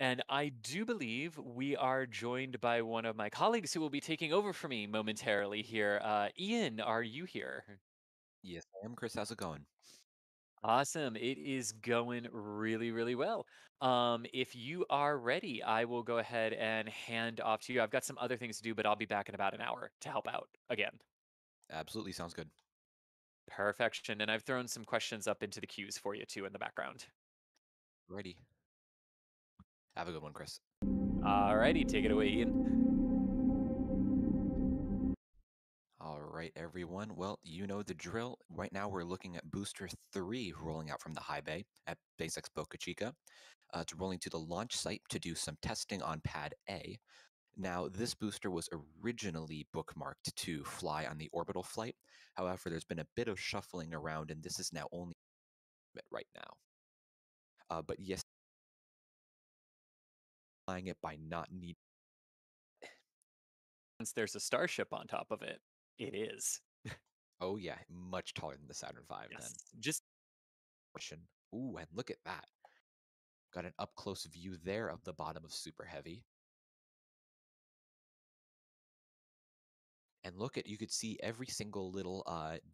And I do believe we are joined by one of my colleagues who will be taking over for me momentarily here. Ian, are you here? Yes, I am, Chris. How's it going? Awesome. It is going really, really well. If you are ready, I will go ahead and hand off to you. I've got some other things to do, but I'll be back in about an hour to help out again. Absolutely sounds good. Perfection. And I've thrown some questions up into the queues for you too in the background. Ready. Have a good one, Chris. Alrighty, take it away, Ian. All right, everyone. Well, you know the drill. Right now, we're looking at Booster 3 rolling out from the high bay at SpaceX Boca Chica. It's rolling to the launch site to do some testing on Pad A. Now, this booster was originally bookmarked to fly on the orbital flight. However, there's been a bit of shuffling around, and this is now only right now. But yes, flying it by not needing. Since there's a starship on top of it, it is. Oh, yeah, much taller than the Saturn V Yes. then. Just Ooh, and look at that. Got an up close view there of the bottom of Super Heavy. And look at, you could see every single little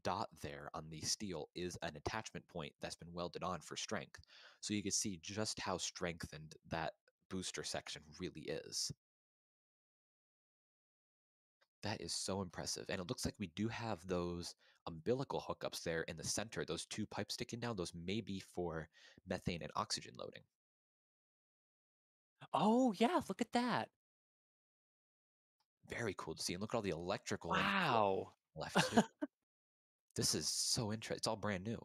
dot there on the steel is an attachment point that's been welded on for strength. So you can see just how strengthened that booster section really is. That is so impressive. And it looks like we do have those umbilical hookups there in the center, those two pipes sticking down. Those may be for methane and oxygen loading. oh, yeah, look at that. Very cool to see. And look at all the electrical and Wow. left too. This is so interesting. It's all brand new.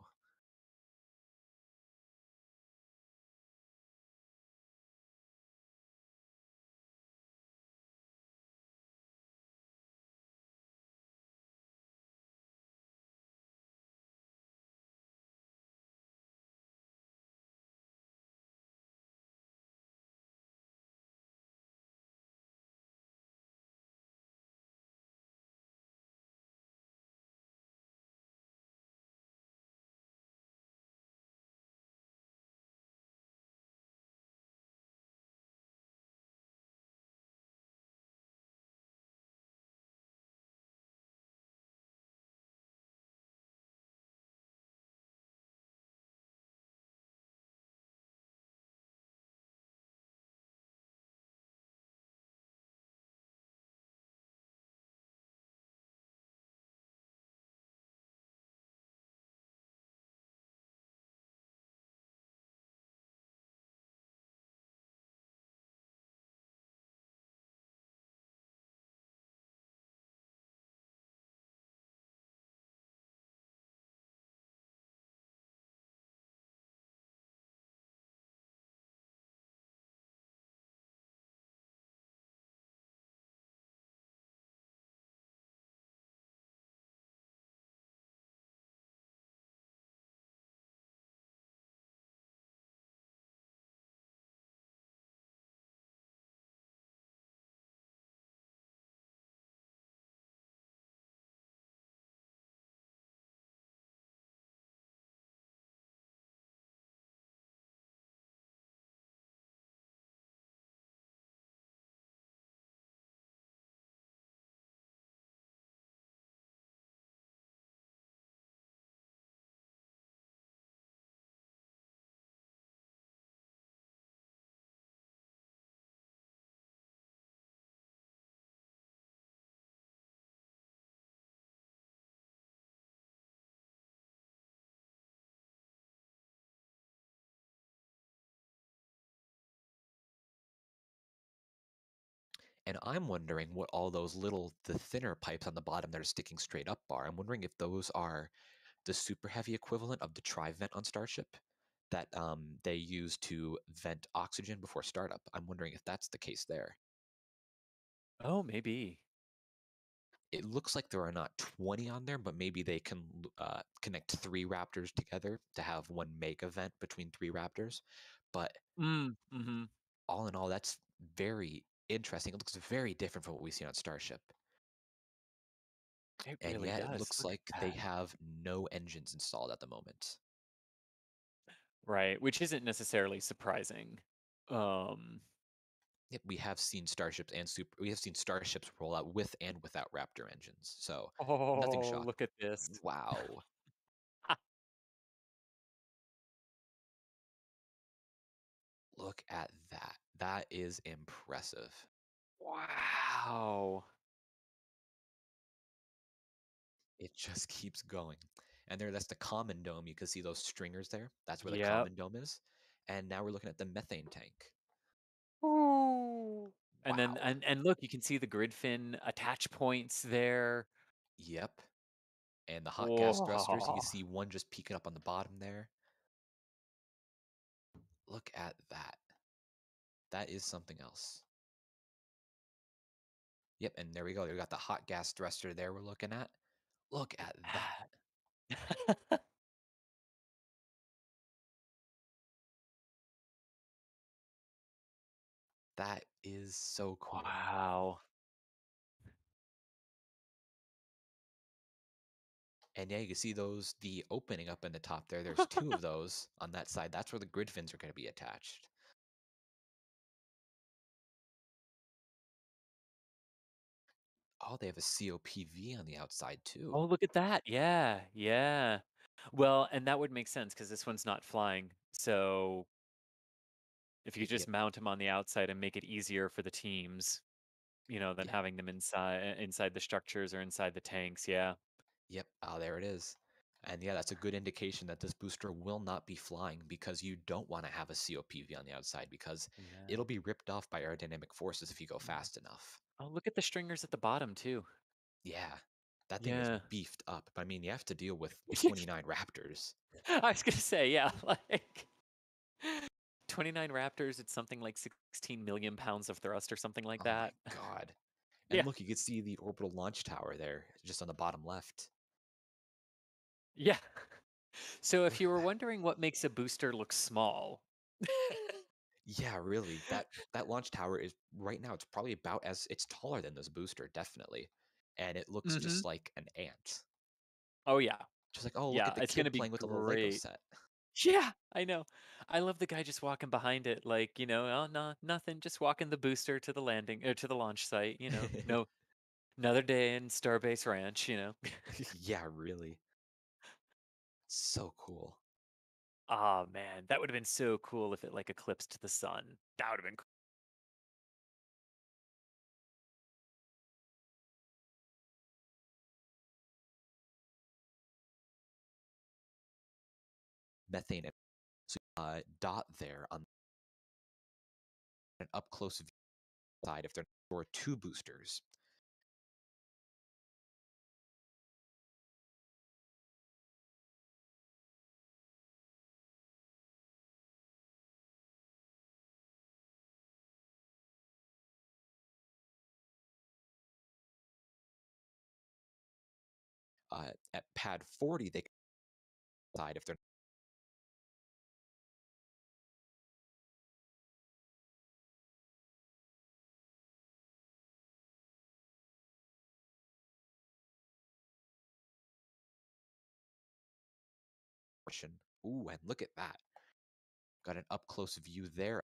And I'm wondering what all those little, the thinner pipes on the bottom that are sticking straight up are. I'm wondering if those are the super heavy equivalent of the tri-vent on Starship that they use to vent oxygen before startup. I'm wondering if that's the case there. Oh, maybe. It looks like there are not 20 on there, but maybe they can connect three Raptors together to have one mega vent between three Raptors. But Mhm. all in all, that's very interesting. It looks very different from what we see on Starship. It And really yeah, it does. looks Look at like they that. have no engines installed at the moment. Right, which isn't necessarily surprising. Um, Yep, we have seen starships roll out with and without Raptor engines. So nothing oh, shocking. look at this. Wow. Look at that. That is impressive. Wow. It just keeps going. And there, that's the common dome. You can see those stringers there. That's where the Yep. common dome is. And now we're looking at the methane tank. Ooh. And then Wow. and look, you can see the grid fin attach points there. Yep. And the hot gas thrusters, you can Whoa. see one just peeking up on the bottom there. Look at that. That is something else. Yep, and there we go. We got the hot gas thruster there we're looking at. Look at that. That is so cool. Wow. And yeah, you can see those, the opening up in the top there. There's two of those on that side. That's where the grid fins are going to be attached. Oh, they have a COPV on the outside Oh, too. look at that. Yeah, yeah. Well, and that would make sense because this one's not flying. So if you just Yep, mount them on the outside and make it easier for the teams, than yeah, having them inside the structures or inside the tanks. Yeah. yep. Oh, there it is. And yeah, that's a good indication that this booster will not be flying because you don't want to have a COPV on the outside because Yeah. it'll be ripped off by aerodynamic forces if you go Mm. fast enough. Oh, look at the stringers at the bottom too. Yeah, that thing is Yeah. beefed up. I mean, you have to deal with 29 Raptors. I was gonna say, yeah, like 29 Raptors, it's something like 16 million pounds of thrust or something like Oh my that. god. And Yeah. look, you can see the orbital launch tower there, just on the bottom left. Yeah. So if Look you at were that. wondering what makes a booster look small. Yeah, really. That launch tower is right now it's probably about as it's taller than this booster, definitely. And it looks Mhm. just like an ant. Oh, yeah. Just like, oh, look Yeah, at the it's gonna kid be playing with a little Lego great. set. Yeah, I know. I love the guy just walking behind it like, "Oh, no, nothing, just walking the booster to the landing or to the launch site, no, another day in Starbase Ranch." Yeah, really. So cool. Ah, man, that would've been so cool if it, like, eclipsed the sun. That would've been cool. Methane dot there on an up close view side if there were two boosters. At pad 40, they side if they're portion. Ooh, and look at that. Got an up close view there.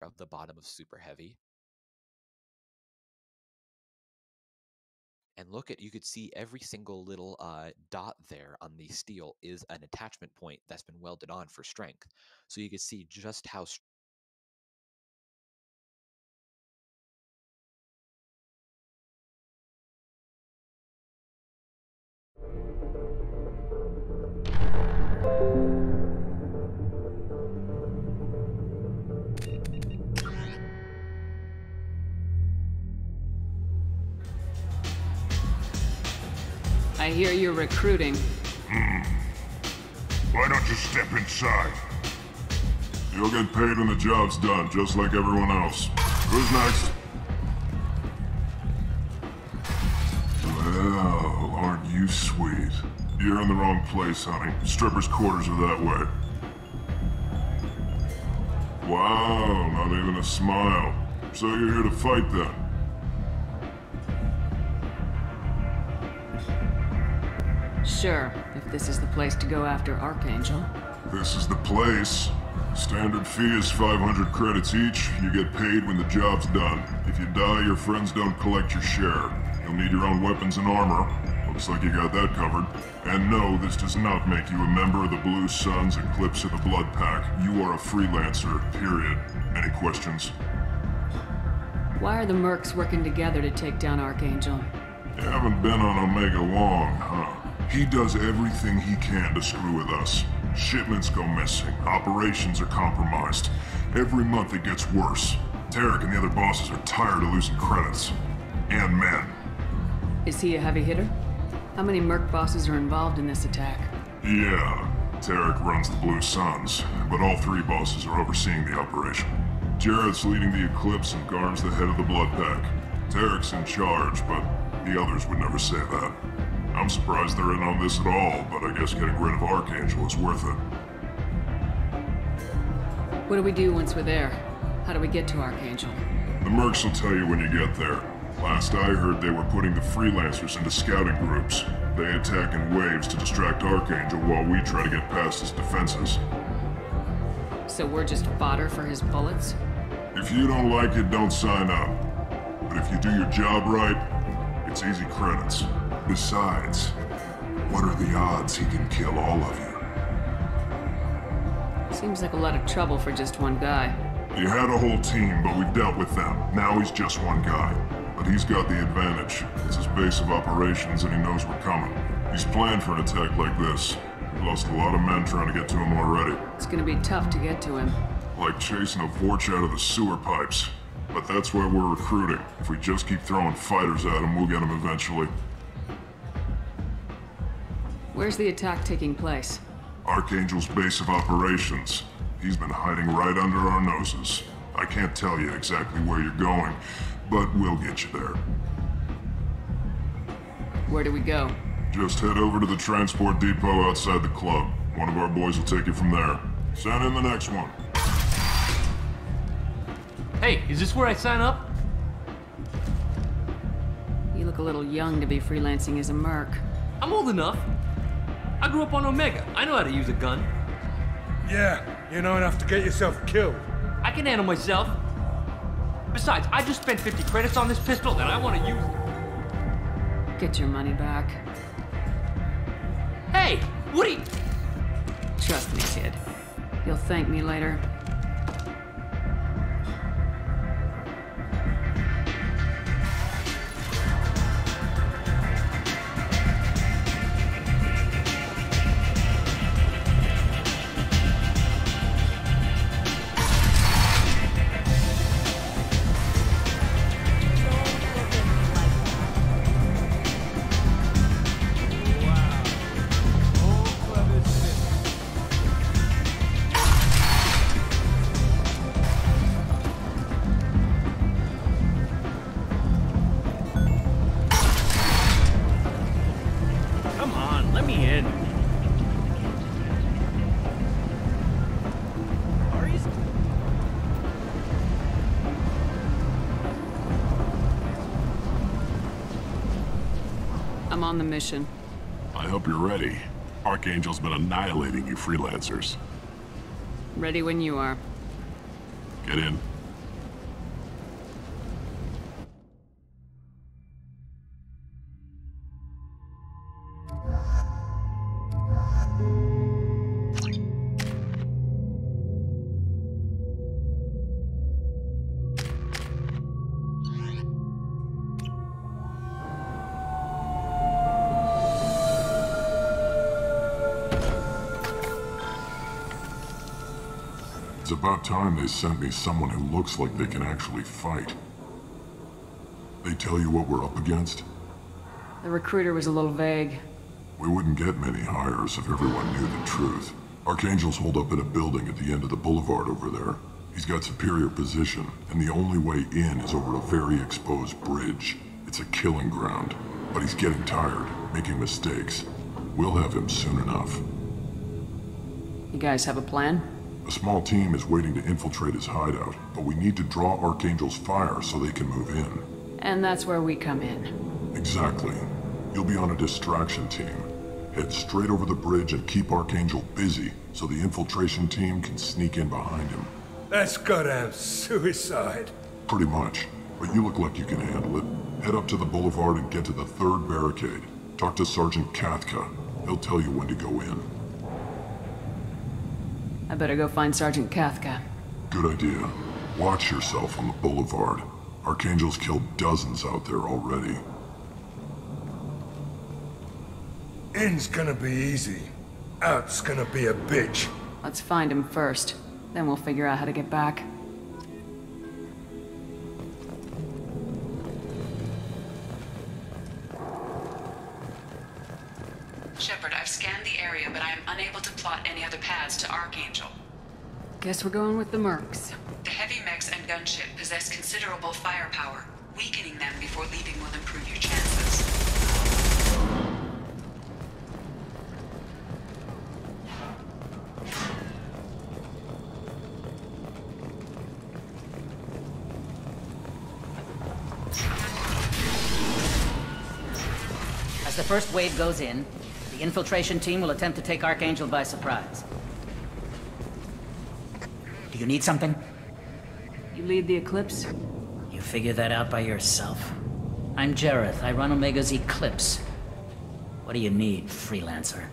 Of the bottom of Super Heavy. And look at, you could see every single little dot there on the steel is an attachment point that's been welded on for strength. So you can see just how I hear you're recruiting. Why don't you step inside? You'll get paid when the job's done, just like everyone else. Who's next? Well, aren't you sweet? You're in the wrong place, honey. Strippers' quarters are that way. Wow, not even a smile. So you're here to fight then? Sure, if this is the place to go after Archangel. This is the place. Standard fee is 500 credits each. You get paid when the job's done. If you die, your friends don't collect your share. You'll need your own weapons and armor. Looks like you got that covered. And no, this does not make you a member of the Blue Suns, Eclipse, or the Blood Pack. You are a freelancer, period. Any questions? Why are the mercs working together to take down Archangel? You haven't been on Omega long, huh? He does everything he can to screw with us. Shipments go missing, operations are compromised. Every month it gets worse. Tarek and the other bosses are tired of losing credits. And men. Is he a heavy hitter? How many merc bosses are involved in this attack? Yeah, Tarek runs the Blue Suns, but all three bosses are overseeing the operation. Jared's leading the Eclipse and Garm's the head of the Blood Pack. Tarek's in charge, but the others would never say that. I'm surprised they're in on this at all, but I guess getting rid of Archangel is worth it. What do we do once we're there? How do we get to Archangel? The mercs will tell you when you get there. Last I heard, they were putting the freelancers into scouting groups. They attack in waves to distract Archangel while we try to get past his defenses. So we're just fodder for his bullets? If you don't like it, don't sign up. But if you do your job right, it's easy credits. Besides, what are the odds he can kill all of you? Seems like a lot of trouble for just one guy. He had a whole team, but we dealt with them. Now he's just one guy. But he's got the advantage. It's his base of operations and he knows we're coming. He's planned for an attack like this. We lost a lot of men trying to get to him already. It's gonna be tough to get to him. Like chasing a Vorch out of the sewer pipes. But that's why we're recruiting. If we just keep throwing fighters at him, we'll get him eventually. Where's the attack taking place? Archangel's base of operations. He's been hiding right under our noses. I can't tell you exactly where you're going, but we'll get you there. Where do we go? Just head over to the transport depot outside the club. One of our boys will take you from there. Send in the next one. Hey, is this where I sign up? You look a little young to be freelancing as a merc. I'm old enough. I grew up on Omega. I know how to use a gun. Yeah, you know enough to get yourself killed. I can handle myself. Besides, I just spent 50 credits on this pistol and I want to use it. Get your money back. Hey, what are you... Trust me, kid. You'll thank me later. Come on, let me in. I'm on the mission. I hope you're ready. Archangel's been annihilating you freelancers. Ready when you are. Get in. It's about time they sent me someone who looks like they can actually fight. They tell you what we're up against? The recruiter was a little vague. We wouldn't get many hires if everyone knew the truth. Archangel's holed up in a building at the end of the boulevard over there. He's got superior position, and the only way in is over a very exposed bridge. It's a killing ground, but he's getting tired, making mistakes. We'll have him soon enough. You guys have a plan? A small team is waiting to infiltrate his hideout, but we need to draw Archangel's fire so they can move in. And that's where we come in. Exactly. You'll be on a distraction team. Head straight over the bridge and keep Archangel busy so the infiltration team can sneak in behind him. That's goddamn suicide. Pretty much. But you look like you can handle it. Head up to the boulevard and get to the third barricade. Talk to Sergeant Kathka. He'll tell you when to go in. I better go find Sergeant Kathka. Good idea. Watch yourself on the boulevard. Archangel's killed dozens out there already. In's gonna be easy. Out's gonna be a bitch. Let's find him first. Then we'll figure out how to get back. Shepard, I've scanned the area, but I am unable to plot any other paths to Archangel. Guess we're going with the Mercs. The heavy mechs and gunship possess considerable firepower. Weakening them before leaving will improve your chances. As the first wave goes in, the infiltration team will attempt to take Archangel by surprise. Do you need something? You lead the Eclipse? You figure that out by yourself. I'm Jareth. I run Omega's Eclipse. What do you need, freelancer?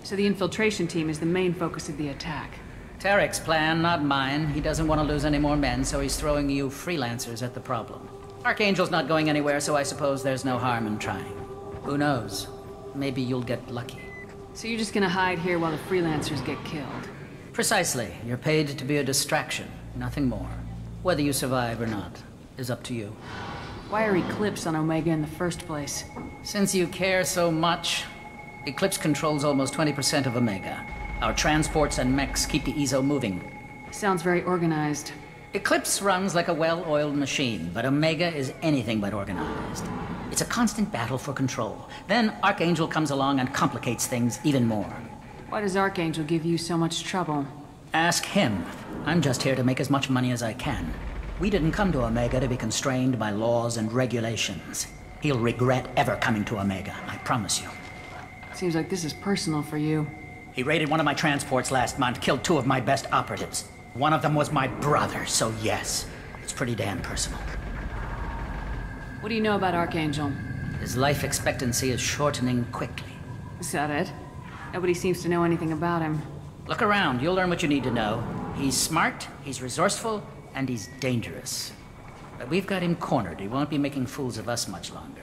So the infiltration team is the main focus of the attack. Tarek's plan, not mine. He doesn't want to lose any more men, so he's throwing you freelancers at the problem. Archangel's not going anywhere, so I suppose there's no harm in trying. Who knows? Maybe you'll get lucky. So you're just gonna hide here while the freelancers get killed? Precisely. You're paid to be a distraction, nothing more. Whether you survive or not is up to you. Why are Eclipse on Omega in the first place? Since you care so much, Eclipse controls almost 20% of Omega. Our transports and mechs keep the EZO moving. Sounds very organized. Eclipse runs like a well-oiled machine, but Omega is anything but organized. It's a constant battle for control. Then Archangel comes along and complicates things even more. Why does Archangel give you so much trouble? Ask him. I'm just here to make as much money as I can. We didn't come to Omega to be constrained by laws and regulations. He'll regret ever coming to Omega, I promise you. Seems like this is personal for you. He raided one of my transports last month, killed 2 of my best operatives. One of them was my brother, so yes, it's pretty damn personal. What do you know about Archangel? His life expectancy is shortening quickly. Is that it? Nobody seems to know anything about him. Look around, you'll learn what you need to know. He's smart, he's resourceful, and he's dangerous. But we've got him cornered. He won't be making fools of us much longer.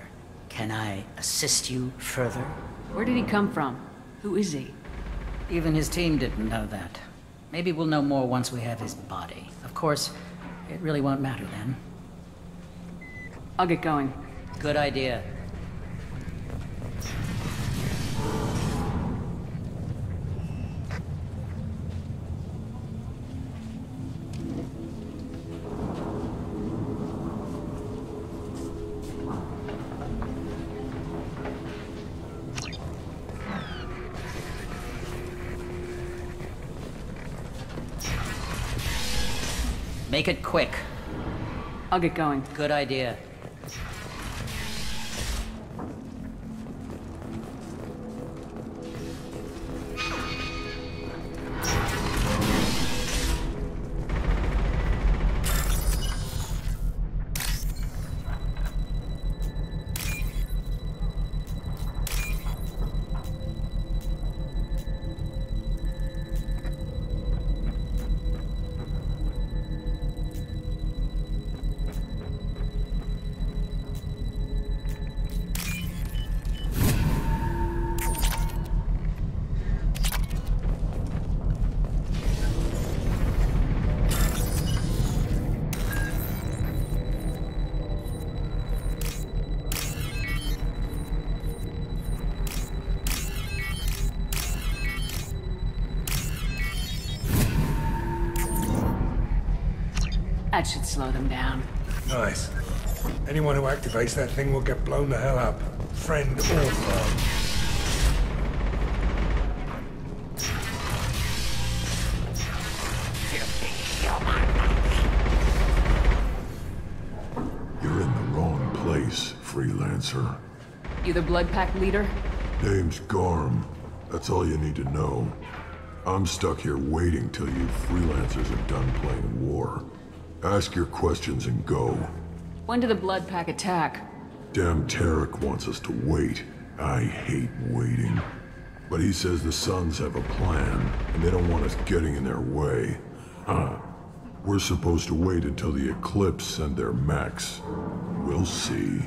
Can I assist you further? Where did he come from? Who is he? Even his team didn't know that. Maybe we'll know more once we have his body. Of course, it really won't matter then. I'll get going. Good idea. Make it quick. I'll get going. Good idea. That should slow them down. Nice. Anyone who activates that thing will get blown the hell up. Friend or foe. You're in the wrong place, freelancer. You the Blood Pack leader? Name's Garm. That's all you need to know. I'm stuck here waiting till you freelancers are done playing war. Ask your questions and go. When did the Blood Pack attack? Damn Tarek wants us to wait. I hate waiting. But he says the Suns have a plan, and they don't want us getting in their way. We're supposed to wait until the Eclipse send their mechs. We'll see.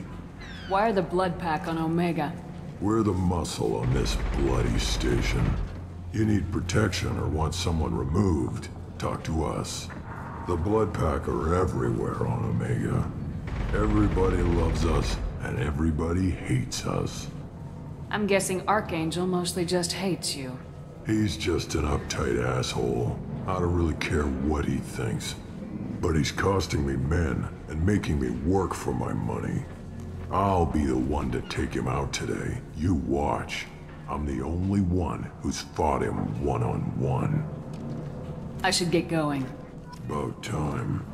Why are the Blood Pack on Omega? We're the muscle on this bloody station. You need protection or want someone removed, talk to us. The Blood Pack are everywhere on Omega. Everybody loves us, and everybody hates us. I'm guessing Archangel mostly just hates you. He's just an uptight asshole. I don't really care what he thinks. But he's costing me men and making me work for my money. I'll be the one to take him out today. You watch. I'm the only one who's fought him one-on-one. I should get going. About time.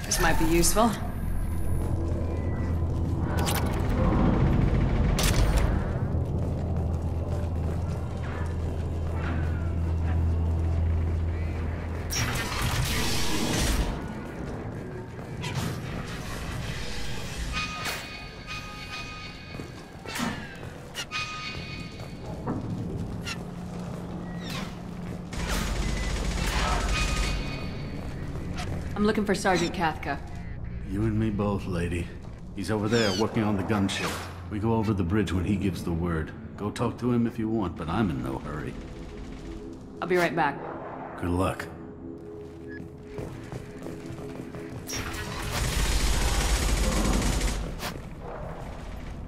This might be useful. I'm looking for Sergeant Kathka. You and me both, lady. He's over there working on the gunship. We go over the bridge when he gives the word. Go talk to him if you want, but I'm in no hurry. I'll be right back. Good luck.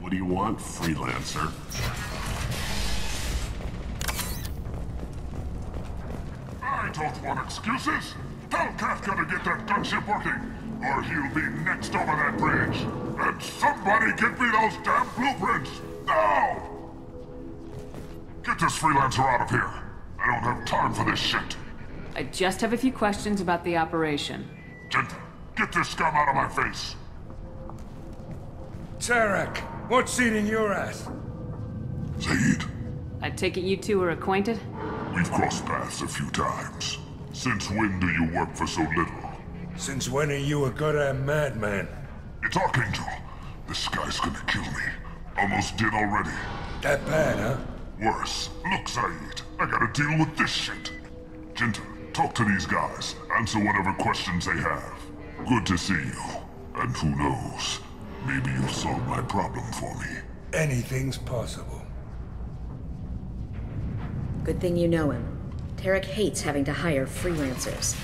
What do you want, freelancer? I don't want excuses! Tell Kafka to get that gunship working, or he'll be next over that bridge. And somebody get me those damn blueprints! Now! Get this freelancer out of here. I don't have time for this shit. I just have a few questions about the operation. Genta, get this scum out of my face. Tarek, what's eating your ass? Zaid, I take it you two are acquainted? we've crossed paths a few times. Since when do you work for so little? Since when are you a goddamn madman? It's Archangel. This guy's gonna kill me. Almost did already. That bad, huh? Worse. Look, Zaid, I gotta deal with this shit. Genta, talk to these guys. Answer whatever questions they have. Good to see you. And who knows, maybe you'll solve my problem for me. Anything's possible. Good thing you know him. Tarek hates having to hire freelancers.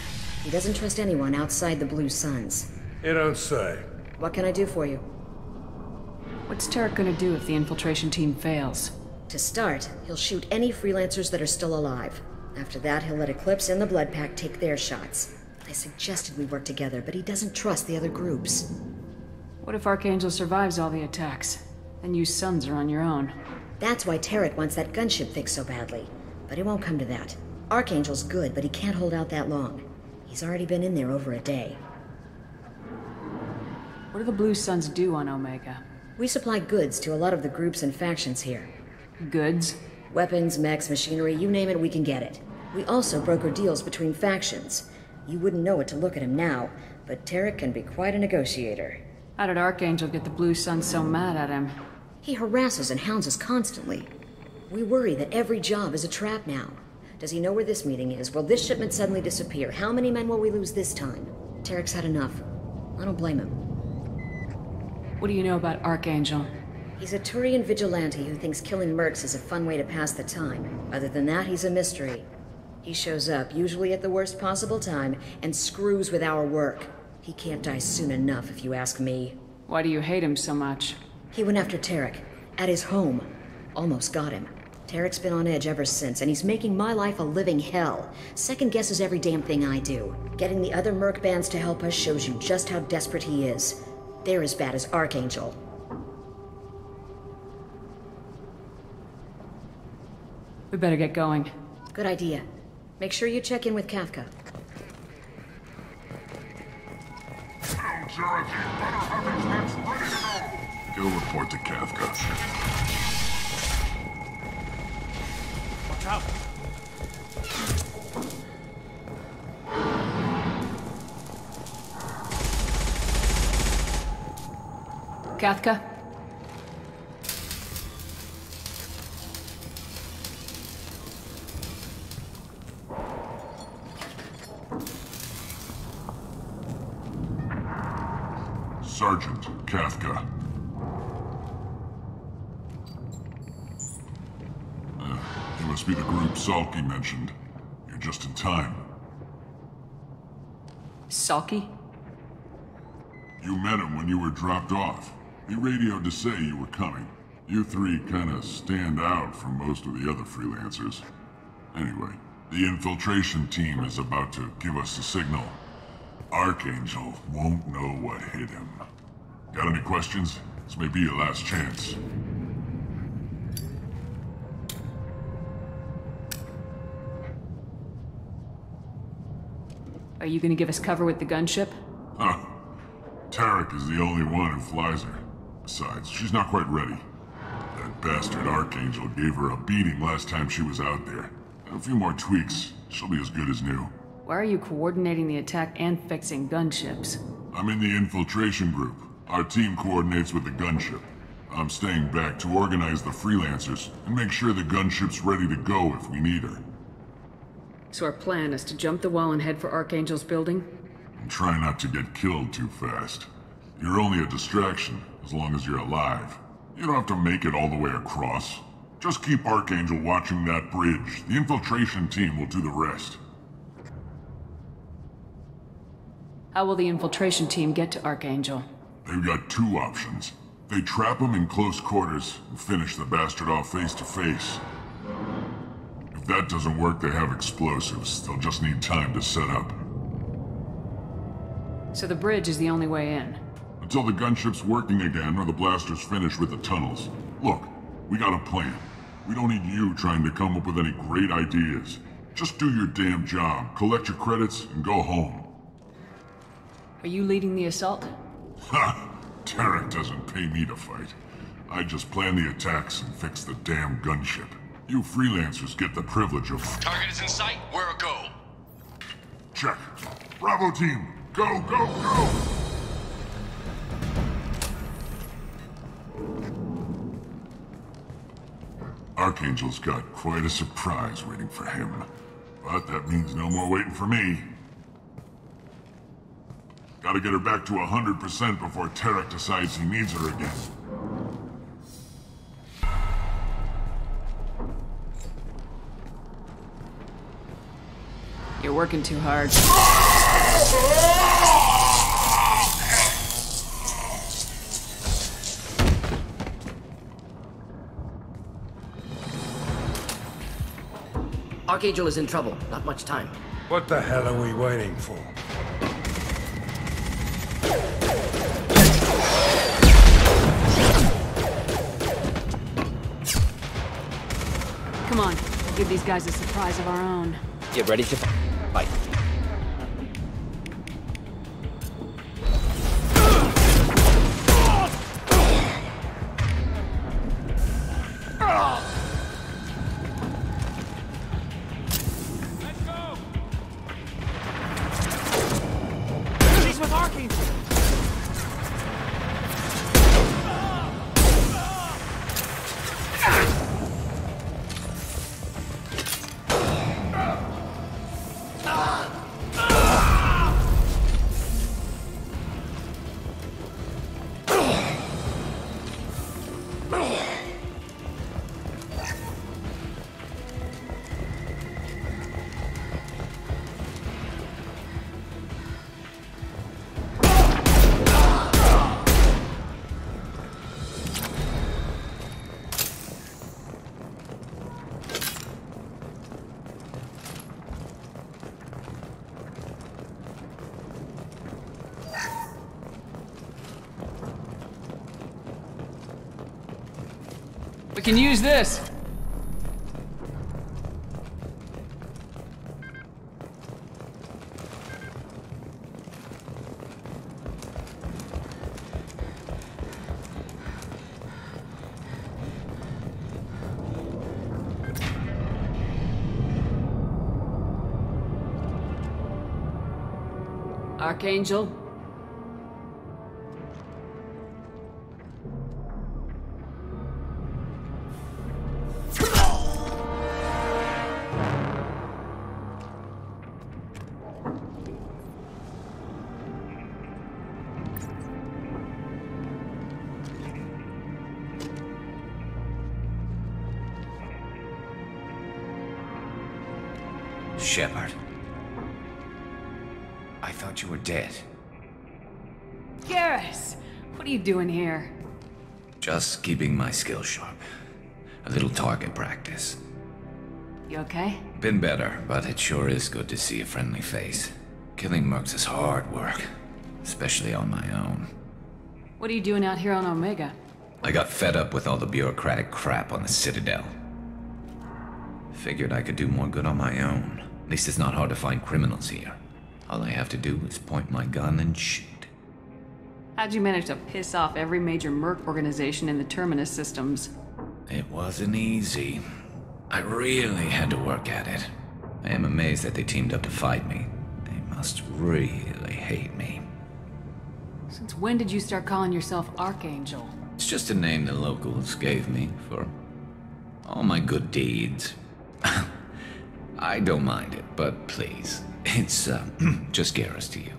He doesn't trust anyone outside the Blue Suns. You don't say. What can I do for you? What's Tarek gonna do if the infiltration team fails? To start, he'll shoot any freelancers that are still alive. After that, he'll let Eclipse and the Blood Pack take their shots. I suggested we work together, but he doesn't trust the other groups. What if Archangel survives all the attacks? Then you Sons are on your own. That's why Tarek wants that gunship fixed so badly. But it won't come to that. Archangel's good, but he can't hold out that long. He's already been in there over a day. What do the Blue Suns do on Omega? We supply goods to a lot of the groups and factions here. Goods? Weapons, mechs, machinery, you name it, we can get it. We also broker deals between factions. You wouldn't know it to look at him now, but Tarek can be quite a negotiator. How did Archangel get the Blue Suns so mad at him? He harasses and hounds us constantly. We worry that every job is a trap now. Does he know where this meeting is? Will this shipment suddenly disappear? How many men will we lose this time? Tarek's had enough. I don't blame him. What do you know about Archangel? He's a Turian vigilante who thinks killing mercs is a fun way to pass the time. Other than that, he's a mystery. He shows up, usually at the worst possible time, and screws with our work. He can't die soon enough, if you ask me. Why do you hate him so much? He went after Tarek, at his home. Almost got him. Tarek's been on edge ever since, and he's making my life a living hell. Second guesses every damn thing I do. Getting the other merc bands to help us shows you just how desperate he is. They're as bad as Archangel. We better get going. Good idea. Make sure you check in with Kafka. Go report to Kafka. Watch out! Kafka? Sergeant Kafka. You must be the group Salky mentioned. You're just in time. Salky? You met him when you were dropped off. He radioed to say you were coming. You three kinda stand out from most of the other freelancers. Anyway, the infiltration team is about to give us a signal. Archangel won't know what hit him. Got any questions? This may be your last chance. Are you gonna give us cover with the gunship? Huh. Tarek is the only one who flies her. Besides, she's not quite ready. That bastard Archangel gave her a beating last time she was out there. A few more tweaks, she'll be as good as new. Why are you coordinating the attack and fixing gunships? I'm in the infiltration group. Our team coordinates with the gunship. I'm staying back to organize the freelancers and make sure the gunship's ready to go if we need her. So our plan is to jump the wall and head for Archangel's building? And try not to get killed too fast. You're only a distraction, as long as you're alive. You don't have to make it all the way across. Just keep Archangel watching that bridge. The infiltration team will do the rest. How will the infiltration team get to Archangel? They've got two options. They trap him in close quarters and finish the bastard off face to face. If that doesn't work, they have explosives. They'll just need time to set up. So the bridge is the only way in? Until the gunship's working again or the blasters finish with the tunnels. Look, we got a plan. We don't need you trying to come up with any great ideas. Just do your damn job, collect your credits, and go home. Are you leading the assault? Ha! Tarek doesn't pay me to fight. I just plan the attacks and fix the damn gunship. You freelancers get the privilege of... Target is in sight. Where a go? Check. Bravo team! Go, go, go! Archangel's got quite a surprise waiting for him. But that means no more waiting for me. Gotta get her back to 100% before Tarek decides he needs her again. You're working too hard. Archangel is in trouble. Not much time. What the hell are we waiting for? Come on, give these guys a surprise of our own. Get ready to fight. She's with Archangel! We can use this. Archangel? Shepard. I thought you were dead. Garrus! What are you doing here? Just keeping my skills sharp. A little target practice. You okay? Been better, but it sure is good to see a friendly face. Killing mercs is hard work, especially on my own. What are you doing out here on Omega? I got fed up with all the bureaucratic crap on the Citadel. Figured I could do more good on my own. At least it's not hard to find criminals here. All I have to do is point my gun and shoot. How'd you manage to piss off every major merc organization in the Terminus systems? It wasn't easy. I really had to work at it. I am amazed that they teamed up to fight me. They must really hate me. Since when did you start calling yourself Archangel? It's just a name the locals gave me for all my good deeds. I don't mind it, but please, it's just Garrus to you.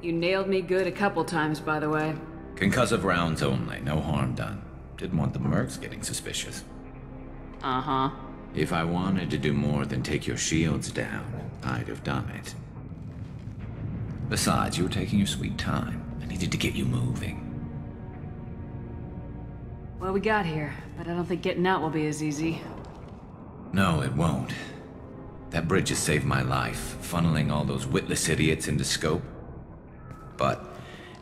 You nailed me good a couple times, by the way. Concussive rounds only, no harm done. Didn't want the mercs getting suspicious. Uh-huh. If I wanted to do more than take your shields down, I'd have done it. Besides, you were taking your sweet time. I needed to get you moving. Well, we got here, but I don't think getting out will be as easy. No, it won't. That bridge has saved my life, funneling all those witless idiots into scope. But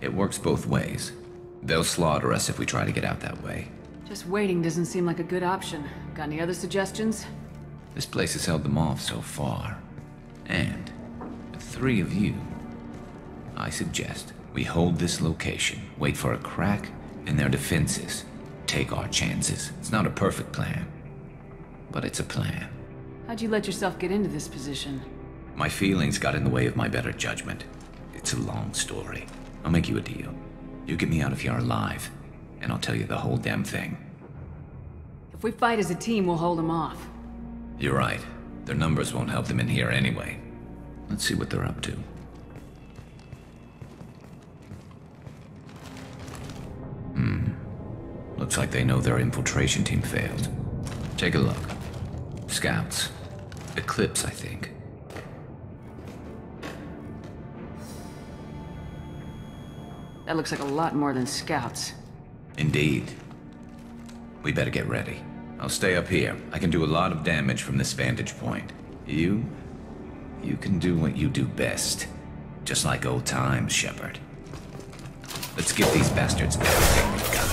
it works both ways. They'll slaughter us if we try to get out that way. Just waiting doesn't seem like a good option. Got any other suggestions? This place has held them off so far. And with 3 of you, I suggest we hold this location, wait for a crack in their defenses, take our chances. It's not a perfect plan, but it's a plan. How'd you let yourself get into this position? My feelings got in the way of my better judgment. It's a long story. I'll make you a deal. You get me out of here alive, and I'll tell you the whole damn thing. If we fight as a team, we'll hold them off. You're right. Their numbers won't help them in here anyway. Let's see what they're up to. Looks like they know their infiltration team failed. Take a look. Scouts. Eclipse, I think. That looks like a lot more than scouts. Indeed. We better get ready. I'll stay up here. I can do a lot of damage from this vantage point. You can do what you do best. Just like old times, Shepard. Let's give these bastards everything we've got.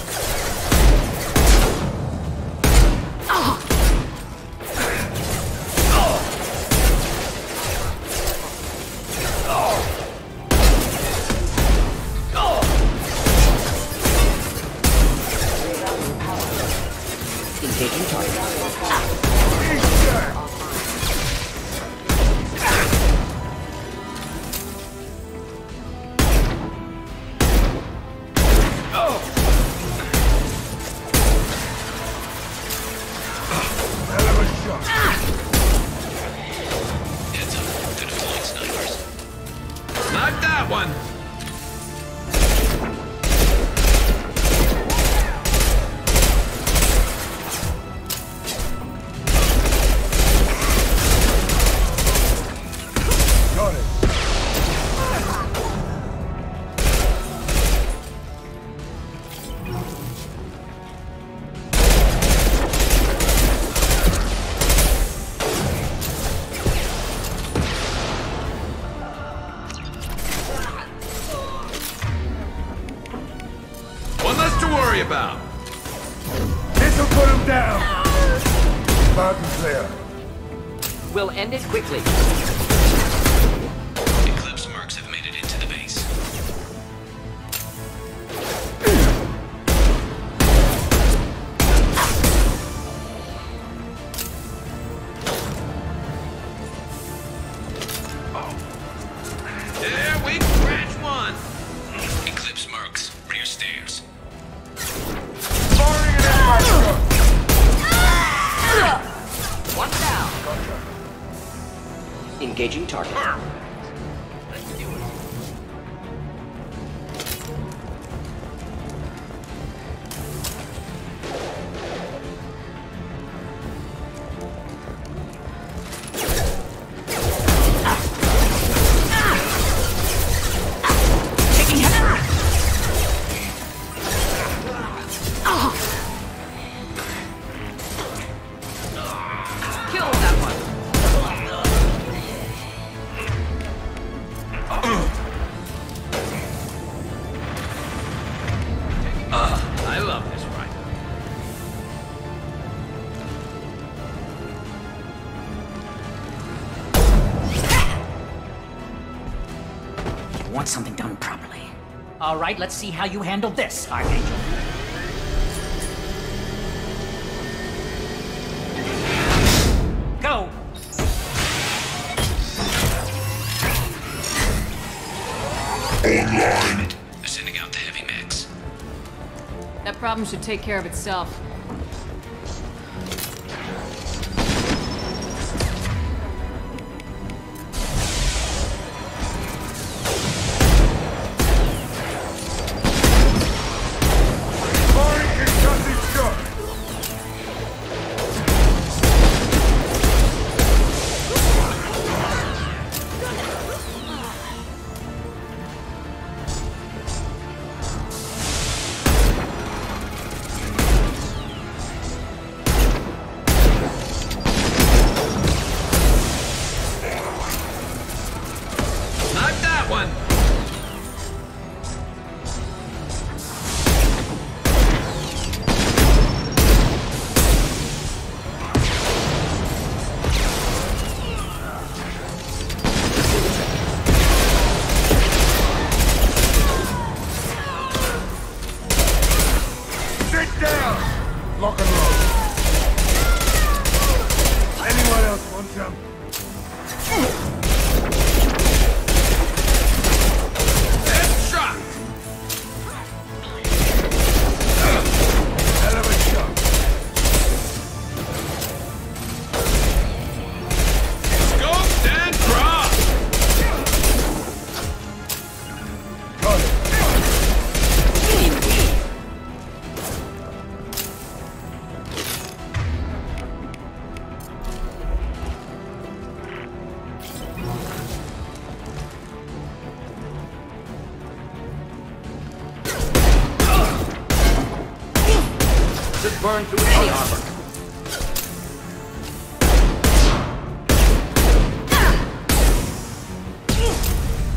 Engaging target. Not that one! Got it. One less to worry about. This'll put him down. Mountain clear. We'll end it quickly. Eclipse mercs have made it into the base. There we crash one! Eclipse mercs, rear stairs. Firing an air One down. Engaging target. Let's do it. Kill that one. I love this ride. You want something done properly. All right, let's see how you handle this, Archangel. Go! Online. They're sending out the heavy mix. That problem should take care of itself. Firing concussive shot. Not that one! Sit down. Lock and load. Anyone else want some? Headshot! Hell of a shot. Scoped and dropped! Got it. Should burn through any armor.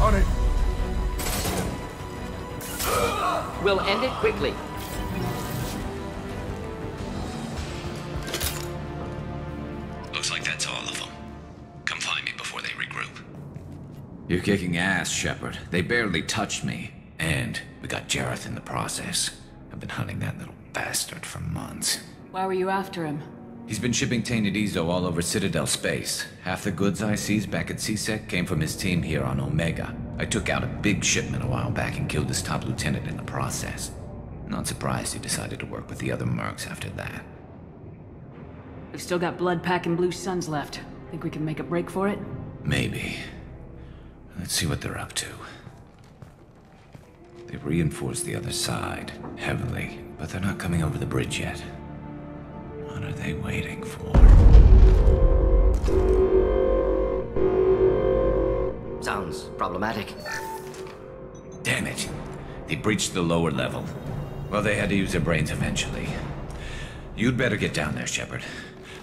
On it. We'll end it quickly. Looks like that's all of them. Come find me before they regroup. You're kicking ass, Shepard. They barely touched me. And we got Jareth in the process. I've been hunting that little bastard for months. Why were you after him? He's been shipping tainted Ezo all over Citadel space. Half the goods I seized back at CSEC came from his team here on Omega. I took out a big shipment a while back and killed his top lieutenant in the process. Not surprised he decided to work with the other mercs after that. We've still got blood pack and blue suns left. Think we can make a break for it? Maybe. Let's see what they're up to. They've reinforced the other side, heavily, but they're not coming over the bridge yet. What are they waiting for? Sounds problematic. Damn it! They breached the lower level. Well, they had to use their brains eventually. You'd better get down there, Shepard.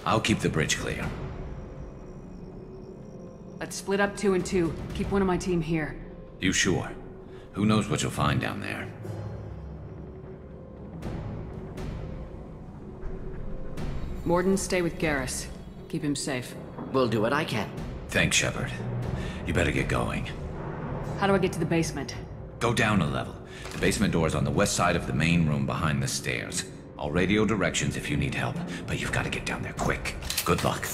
I'll keep the bridge clear. Let's split up 2 and 2. Keep one of my team here. You sure? Who knows what you'll find down there? Morden, stay with Garrus. Keep him safe. We'll do what I can. Thanks, Shepard. You better get going. How do I get to the basement? Go down a level. The basement door's on the west side of the main room behind the stairs. I'll radio directions if you need help, but you've got to get down there quick. Good luck.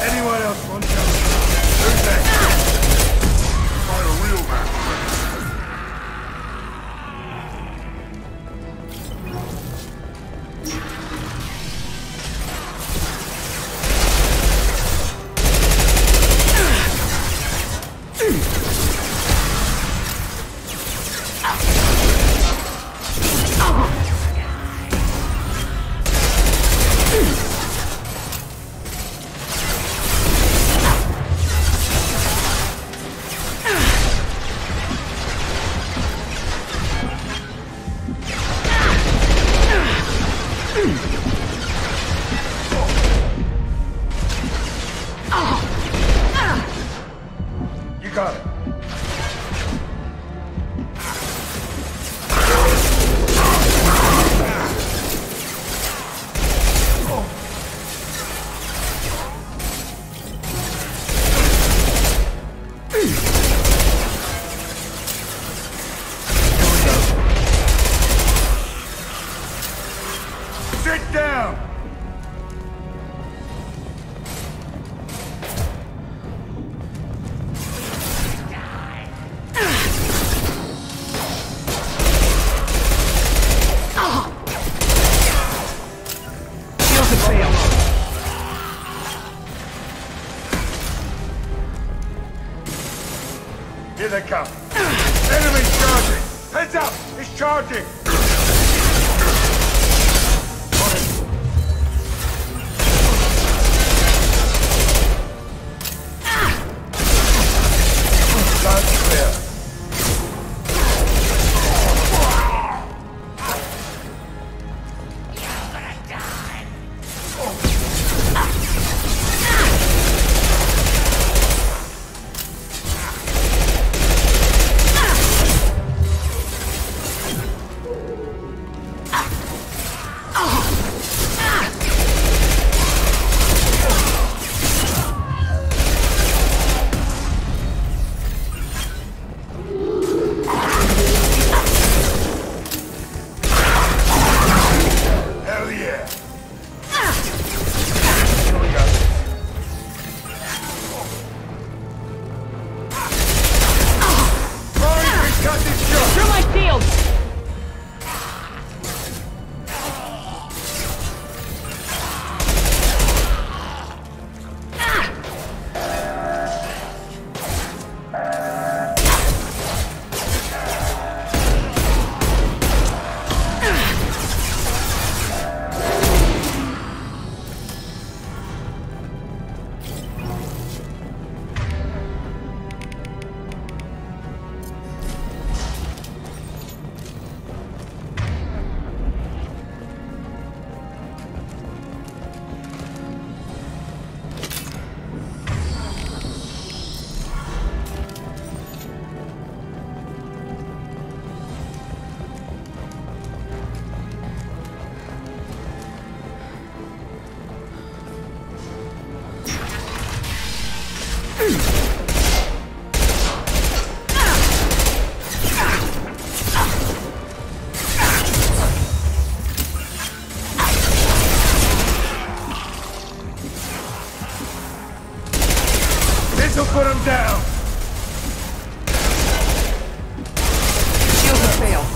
Anyone else want to? Who's next? Find a real man. You got it. Sit down! Here they come. Enemy's charging! Heads up! He's charging! Guns clear. This'll put him down! Shields have failed.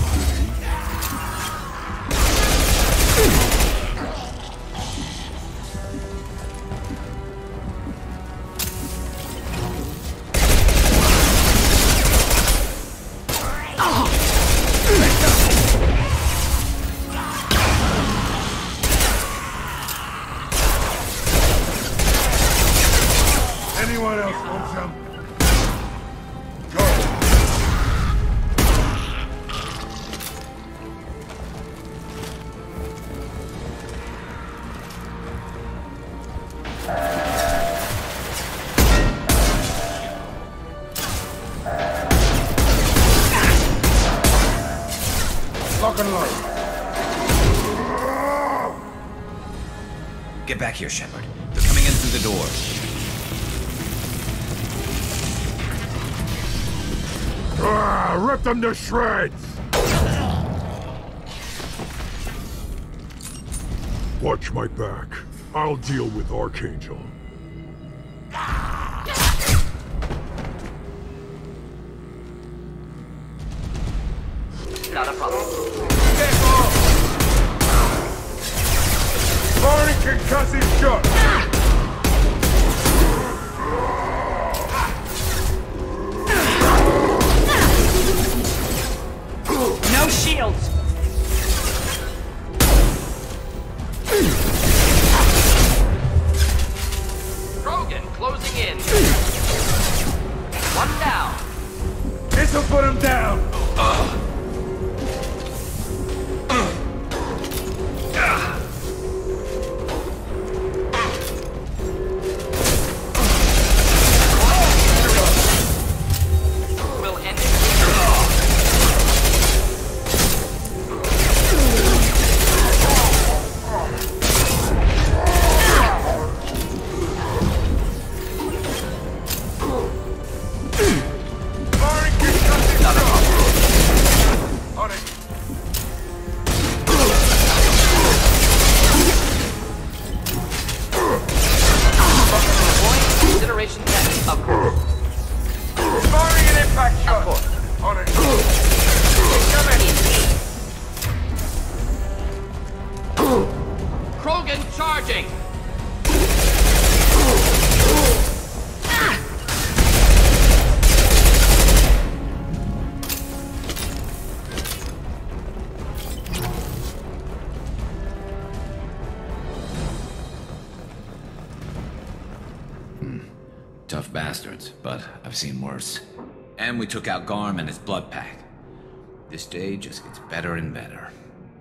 Anyone else want some? Lock and load. Get back here, Shepard. They're coming in through the doors. Rip them to shreds! Watch my back. I'll deal with Archangel. Not a problem. Barney concussive shot! No shields! Krogan closing in. One down. This'll put him down! We'll end it. Barney concussive shot! On it. Consideration test, of course. Barney an impact shot! On it. Krogan charging. Tough bastards, but I've seen worse. And we took out Garm and his blood pack. This day just gets better and better.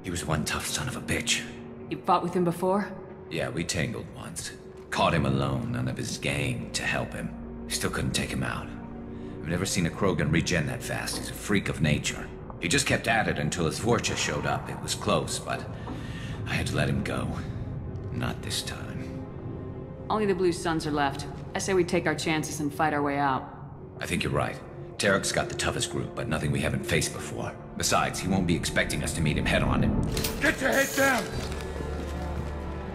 He was one tough son of a bitch. You fought with him before? Yeah, we tangled once. Caught him alone, none of his gang to help him. Still couldn't take him out. I've never seen a Krogan regen that fast. He's a freak of nature. He just kept at it until his Vorcha showed up. It was close, but I had to let him go. Not this time. Only the Blue Suns are left. I say we take our chances and fight our way out. I think you're right. Tarek's got the toughest group, but nothing we haven't faced before. Besides, he won't be expecting us to meet him head-on and... Get your head down!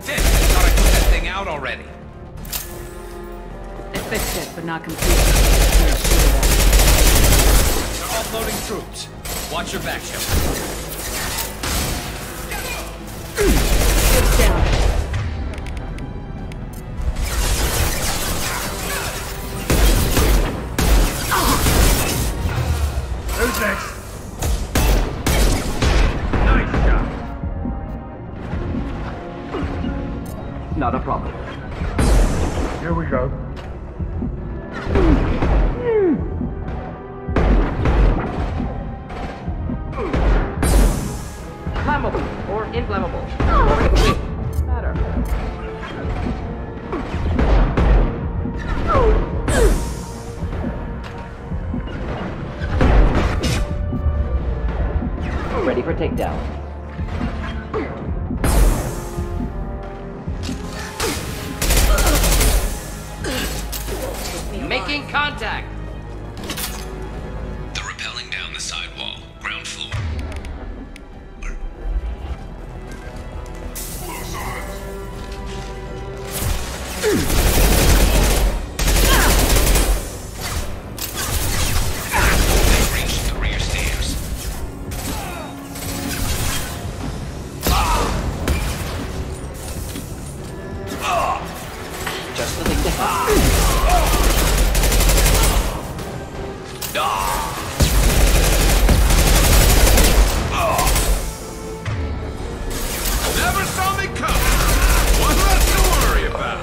Damn, I thought I took that thing out already. They fixed it, but not completely. They're offloading troops. Watch your back, Shepard. Shields down. Who's next? Nice shot. Not a problem. Here we go. Flammable or inflammable. Matter. Ready for takedown. Making contact. They're rappelling down the sidewall. Ground floor. come. What's left to worry about?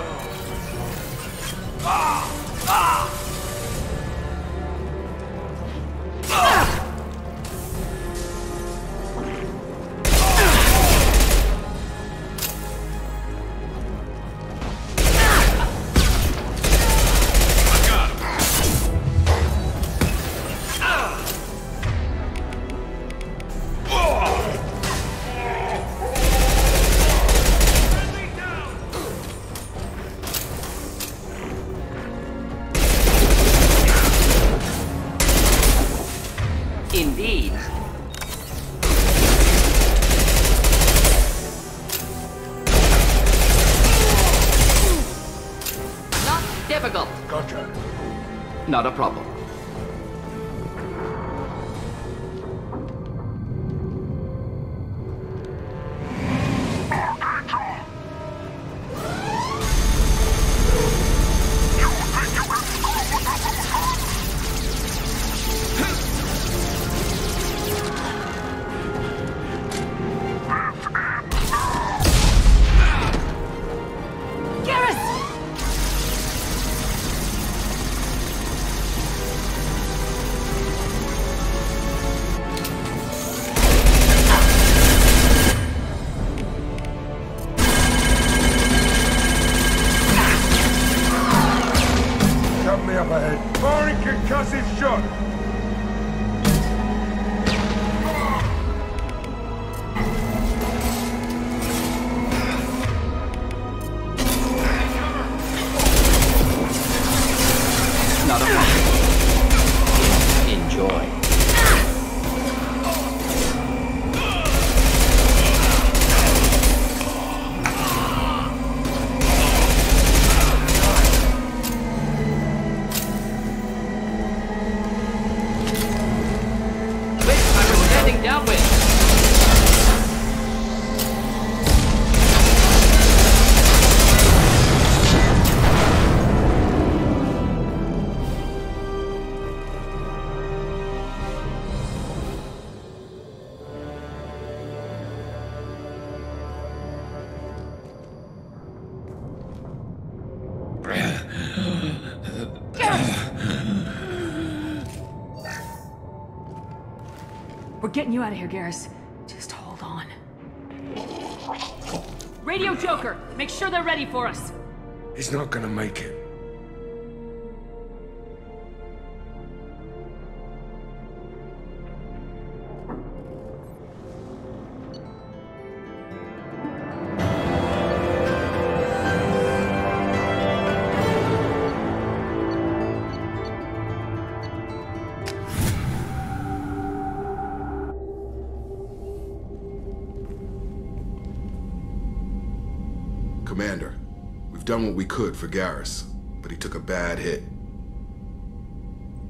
Indeed. Not difficult. Gotcha. Not a problem. We're getting you out of here, Garrus. Just hold on. Radio Joker, make sure they're ready for us. He's not gonna make it. Commander, we've done what we could for Garrus, but he took a bad hit.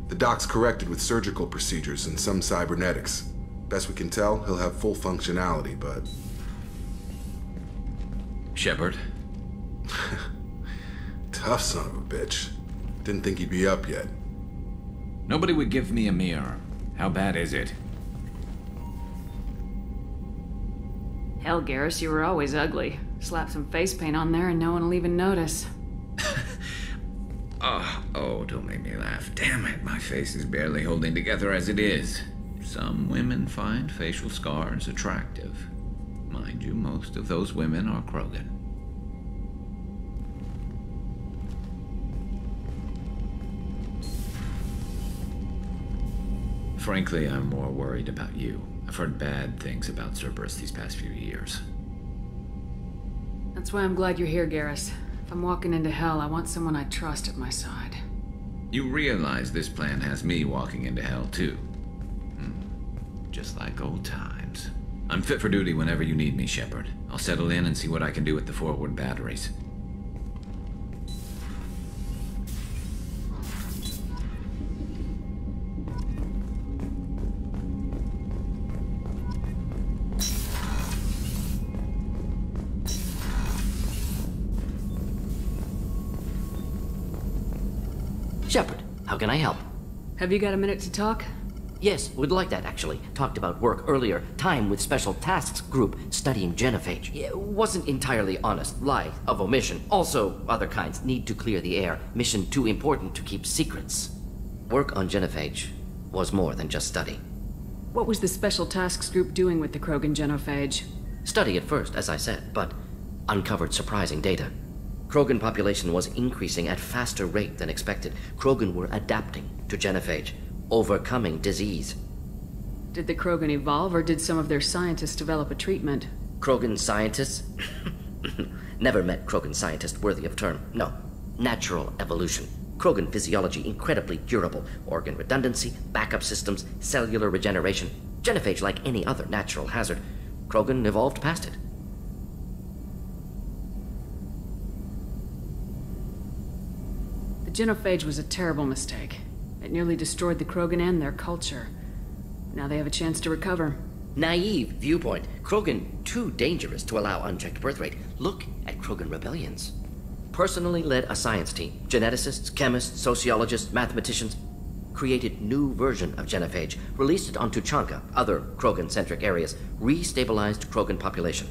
The doc's corrected with surgical procedures and some cybernetics. Best we can tell, he'll have full functionality, but... Shepard? Tough son of a bitch. Didn't think he'd be up yet. Nobody would give me a mirror. How bad is it? Hell, Garrus, you were always ugly. Slap some face paint on there and no one will even notice. Oh, don't make me laugh. Damn it, my face is barely holding together as it is. Some women find facial scars attractive. Mind you, most of those women are Krogan. Frankly, I'm more worried about you. I've heard bad things about Cerberus these past few years. That's why I'm glad you're here, Garrus. If I'm walking into hell, I want someone I trust at my side. You realize this plan has me walking into hell, too. Just like old times. I'm fit for duty whenever you need me, Shepard. I'll settle in and see what I can do with the forward batteries. Shepard, how can I help? Have you got a minute to talk? Yes, would like that, actually. Talked about work earlier. Time with Special Tasks Group studying genophage. Yeah, wasn't entirely honest. Lie of omission. Also, other kinds. Need to clear the air. Mission too important to keep secrets. Work on genophage was more than just study. What was the Special Tasks Group doing with the Krogan genophage? Study at first, as I said, but uncovered surprising data. Krogan population was increasing at faster rate than expected. Krogan were adapting to genophage, overcoming disease. Did the Krogan evolve, or did some of their scientists develop a treatment? Krogan scientists? Never met Krogan scientist worthy of term. No. Natural evolution. Krogan physiology incredibly durable. Organ redundancy, backup systems, cellular regeneration. Genophage like any other natural hazard. Krogan evolved past it. The genophage was a terrible mistake. It nearly destroyed the Krogan and their culture. Now they have a chance to recover. Naive viewpoint. Krogan too dangerous to allow unchecked birth rate. Look at Krogan rebellions. Personally led a science team. Geneticists, chemists, sociologists, mathematicians. Created new version of genophage. Released it on Tuchanka, other Krogan-centric areas. Restabilized Krogan population.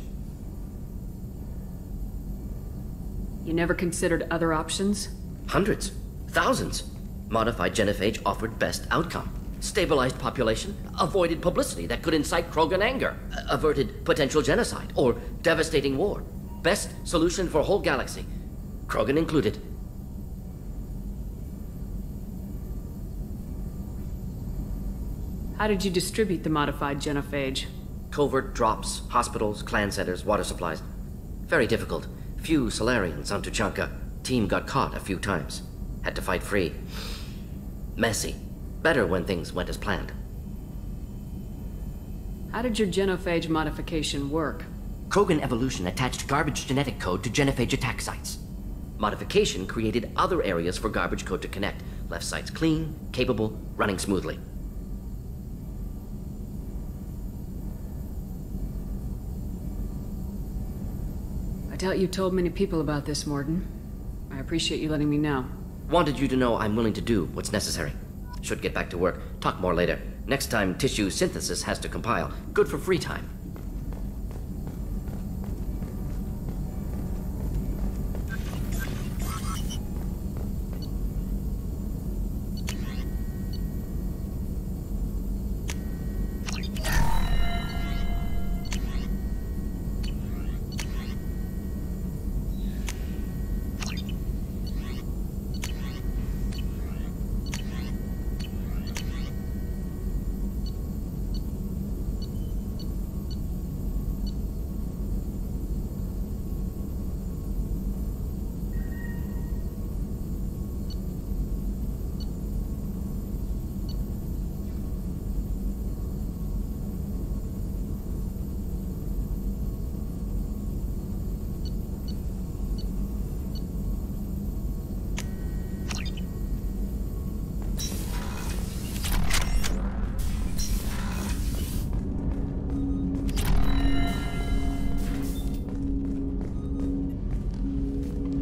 You never considered other options? Hundreds. Thousands. Modified genophage offered best outcome. Stabilized population, avoided publicity that could incite Krogan anger, averted potential genocide or devastating war. Best solution for whole galaxy, Krogan included. How did you distribute the modified genophage? Covert drops, hospitals, clan centers, water supplies. Very difficult. Few Solarians on Tuchanka. Team got caught a few times. Had to fight free. Messy. Better when things went as planned. How did your genophage modification work? Krogan evolution attached garbage genetic code to genophage attack sites. Modification created other areas for garbage code to connect. Left sites clean, capable, running smoothly. I doubt you told many people about this, Morden. I appreciate you letting me know. Wanted you to know I'm willing to do what's necessary. Should get back to work. Talk more later. Next time tissue synthesis has to compile. Good for free time.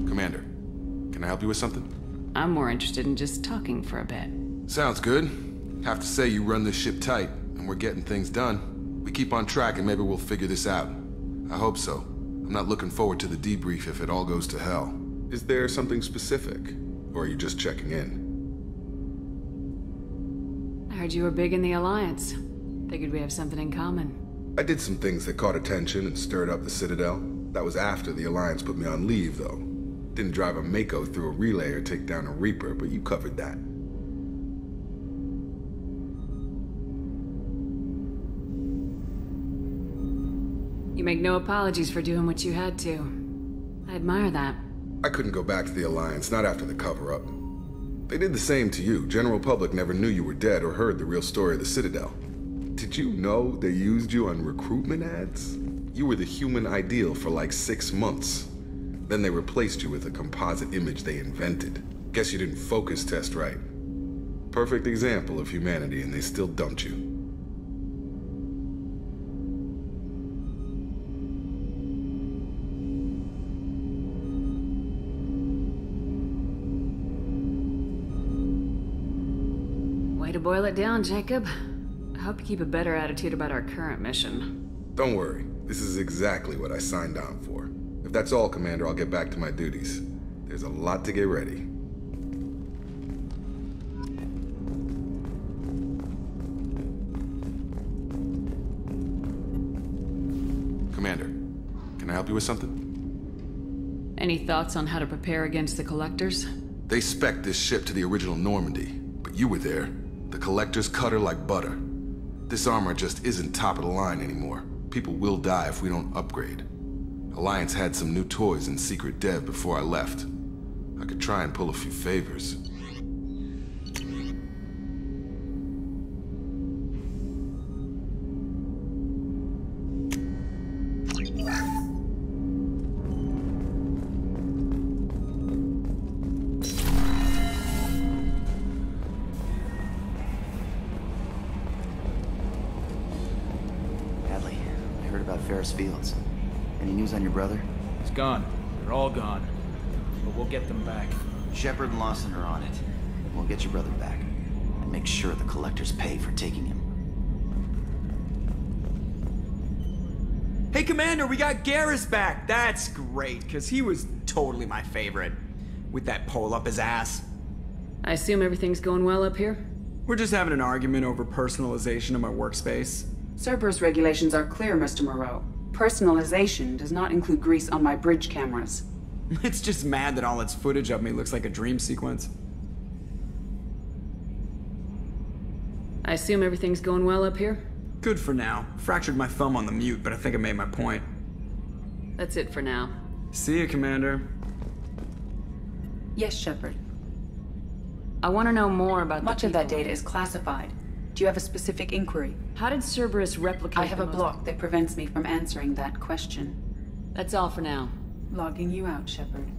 Commander, can I help you with something? I'm more interested in just talking for a bit. Sounds good. Have to say you run this ship tight, and we're getting things done. We keep on track and maybe we'll figure this out. I hope so. I'm not looking forward to the debrief if it all goes to hell. Is there something specific? Or are you just checking in? I heard you were big in the Alliance. Figured we have something in common. I did some things that caught attention and stirred up the Citadel. That was after the Alliance put me on leave, though. Didn't drive a Mako through a relay or take down a Reaper, but you covered that. You make no apologies for doing what you had to. I admire that. I couldn't go back to the Alliance, not after the cover-up. They did the same to you. General public never knew you were dead or heard the real story of the Citadel. Did you know they used you on recruitment ads? You were the human ideal for like 6 months. Then they replaced you with a composite image they invented. Guess you didn't focus test right. Perfect example of humanity, and they still dumped you. Way to boil it down, Jacob. hope you keep a better attitude about our current mission. Don't worry. This is exactly what I signed on for. If that's all, Commander, I'll get back to my duties. There's a lot to get ready. Commander, can I help you with something? Any thoughts on how to prepare against the Collectors? They spec'd this ship to the original Normandy, but you were there. The Collectors cut her like butter. This armor just isn't top of the line anymore. People will die if we don't upgrade. Alliance had some new toys in secret dev before I left. I could try and pull a few favors. Fields. Any news on your brother? He's gone. They're all gone. But we'll get them back. Shepard and Lawson are on it. We'll get your brother back. And make sure the Collectors pay for taking him. Hey, Commander, we got Garrus back! That's great, because he was totally my favorite. With that pole up his ass. I assume everything's going well up here? We're just having an argument over personalization of my workspace. Cerberus regulations are clear, Mr. Moreau. Personalization does not include grease on my bridge cameras. It's just mad that all its footage of me looks like a dream sequence. I assume everything's going well up here? Good for now. Fractured my thumb on the mute, but I think I made my point. That's it for now. See you, Commander. Yes, Shepard. I want to know more about Much of that data is classified. Do you have a specific inquiry? How did Cerberus replicate? I have a block that prevents me from answering that question. That's all for now. Logging you out, Shepard.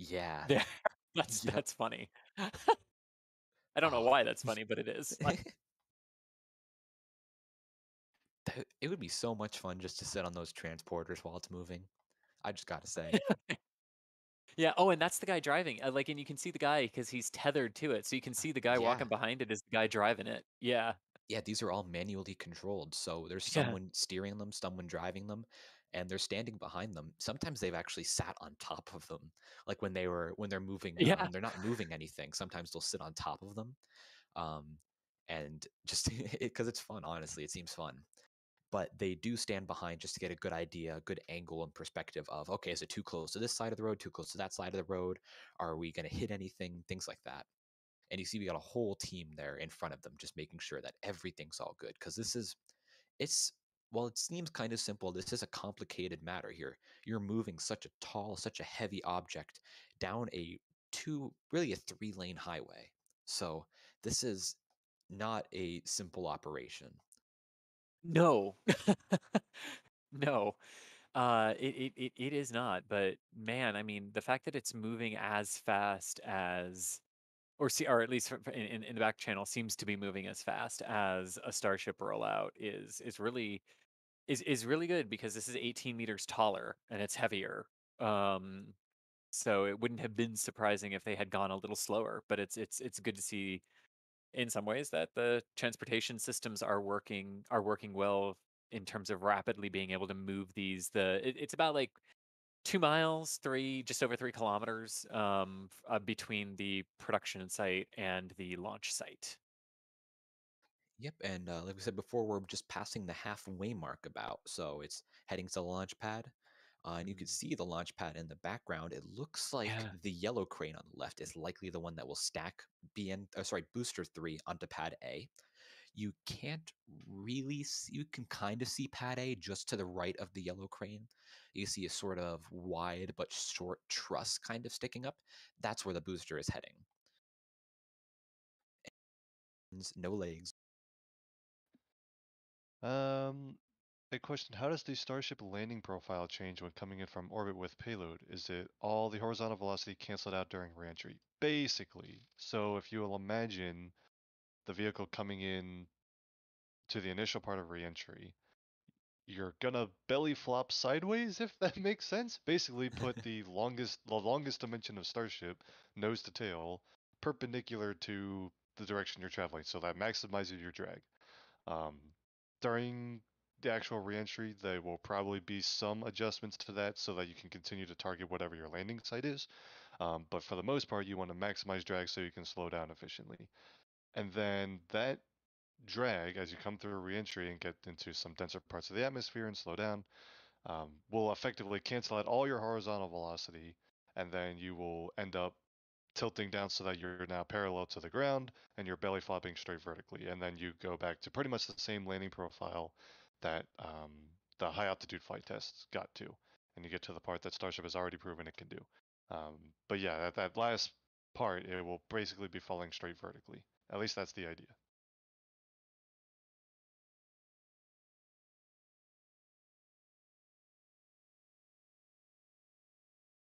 Yeah. There. That's Yep. that's funny. I don't know Oh. why that's funny, but it is. Like, It would be so much fun just to sit on those transporters while it's moving. I just gotta say. yeah. Oh, and that's the guy driving. Like, and you can see the guy because he's tethered to it, so you can see the guy Yeah. walking behind it is the guy driving it. Yeah. Yeah, these are all manually controlled. So there's Yeah. someone steering them, someone driving them, and they're standing behind them. Sometimes they've actually sat on top of them. Like when they're moving, Yeah. they're not moving anything. Sometimes they'll sit on top of them. Um, and just because it's fun, honestly, it seems fun. But they do stand behind just to get a good idea, a good angle and perspective of, okay, is it too close to this side of the road, too close to that side of the road? Are we going to hit anything? Things like that. And you see, we got a whole team there in front of them, just making sure that everything's all good. Because it's, while it seems kind of simple, this is a complicated matter here. You're moving such a tall, such a heavy object down really a 3-lane highway. So this is not a simple operation. No. No. It is not, but man, I mean, the fact that it's moving as fast as or at least in the back channel seems to be moving as fast as a starship rollout is really good because this is 18 meters taller and it's heavier. Um, so it wouldn't have been surprising if they had gone a little slower, but it's good to see in some ways that the transportation systems are working well in terms of rapidly being able to move these. It's about like 2 miles, just over 3 kilometers between the production site and the launch site. Yep, and like we said before, we're just passing the halfway mark about, so it's heading to the launch pad. And you can Mm. see the launch pad in the background. It looks like Yeah. the yellow crane on the left is likely the one that will stack Booster 3 onto Pad A. You can't really see, you can kind of see Pad A just to the right of the yellow crane. You see a sort of wide but short truss kind of sticking up. That's where the booster is heading. No legs. Um, a question. How does the Starship landing profile change when coming in from orbit with payload? Is it all the horizontal velocity canceled out during reentry? Basically. So if you will imagine the vehicle coming in to the initial part of reentry, you're gonna belly flop sideways, if that makes sense. Basically put the longest dimension of Starship, nose to tail, perpendicular to the direction you're traveling, so that maximizes your drag. Um, During the actual reentry, there will probably be some adjustments to that so that you can continue to target whatever your landing site is. But for the most part, you want to maximize drag so you can slow down efficiently. And then that drag, as you come through reentry and get into some denser parts of the atmosphere and slow down, will effectively cancel out all your horizontal velocity, and then you will end up tilting down so that you're now parallel to the ground and you're belly flopping straight vertically. And then you go back to pretty much the same landing profile that the high altitude flight tests got to. And you get to the part that Starship has already proven it can do. But yeah, that last part, it will basically be falling straight vertically. At least that's the idea.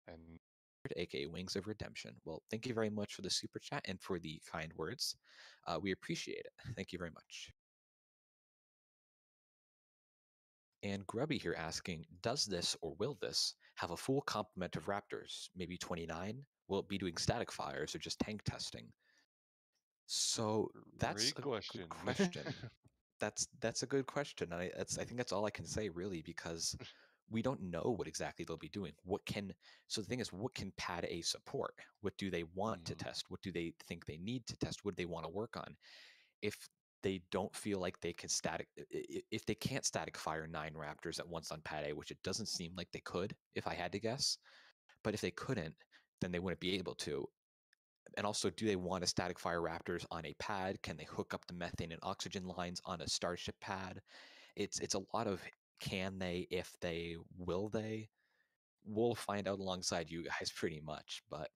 And aka Wings of Redemption. Well, thank you very much for the super chat and for the kind words. We appreciate it. Thank you very much. And Grubby here asking, does this or will this have a full complement of Raptors? Maybe 29? Will it be doing static fires or just tank testing? So that's great a good question. question. That's a good question. I think that's all I can say really because we don't know what exactly they'll be doing. So the thing is, what can Pad A support? What do they want to test? What do they think they need to test? What do they want to work on? If they don't feel like they can if they can't static fire 9 Raptors at once on Pad A, which it doesn't seem like they could, if I had to guess. But if they couldn't, then they wouldn't be able to. And also, do they want to static fire Raptors on a pad? Can they hook up the methane and oxygen lines on a Starship pad? It's a lot of can they, if they, will they? We'll find out alongside you guys pretty much, but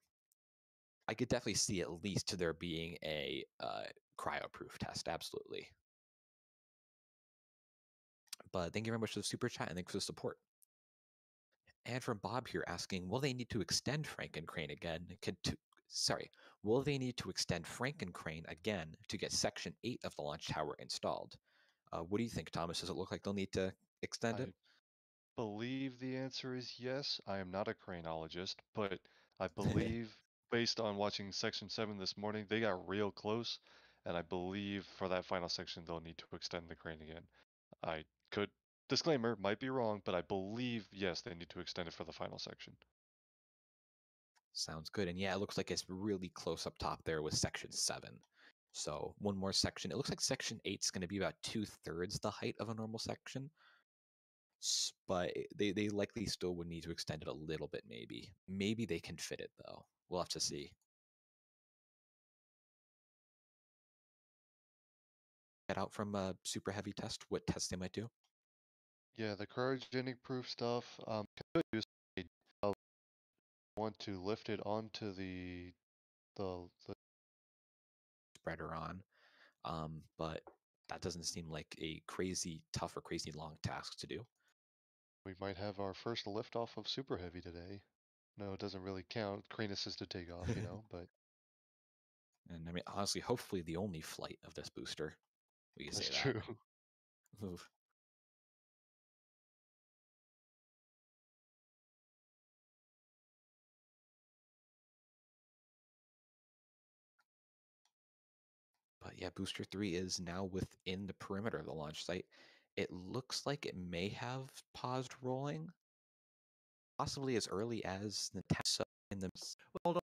I could definitely see at least to there being a cryo-proof test, absolutely. But thank you very much for the super chat and thanks for the support. And from Bob here asking, will they need to extend Frankencrane again? Will they need to extend Frankencrane again to get Section 8 of the launch tower installed? What do you think, Thomas? Does it look like they'll need to extend it? I believe the answer is yes. I am not a craneologist, but I believe, based on watching Section 7 this morning, they got real close, and I believe for that final section they'll need to extend the crane again. I could, disclaimer, might be wrong, but I believe, yes, they need to extend it for the final section. Sounds good. And yeah, it looks like it's really close up top there with Section 7. So one more section. It looks like Section 8 is going to be about 2/3 the height of a normal section. But they likely still would need to extend it a little bit, maybe. Maybe they can fit it, though. We'll have to see. Get out from a super heavy test, what tests they might do. Yeah, the cryogenic proof stuff, could use want to lift it onto the spreader on. But that doesn't seem like a crazy tough or crazy long task to do. We might have our first liftoff of Super Heavy today. No, it doesn't really count. Crane assisted takeoff, but And I mean, honestly, hopefully the only flight of this booster. We can that's say true. that. Oof. But yeah, Booster 3 is now within the perimeter of the launch site. It looks like it may have paused rolling, possibly as early as the test in the. Well,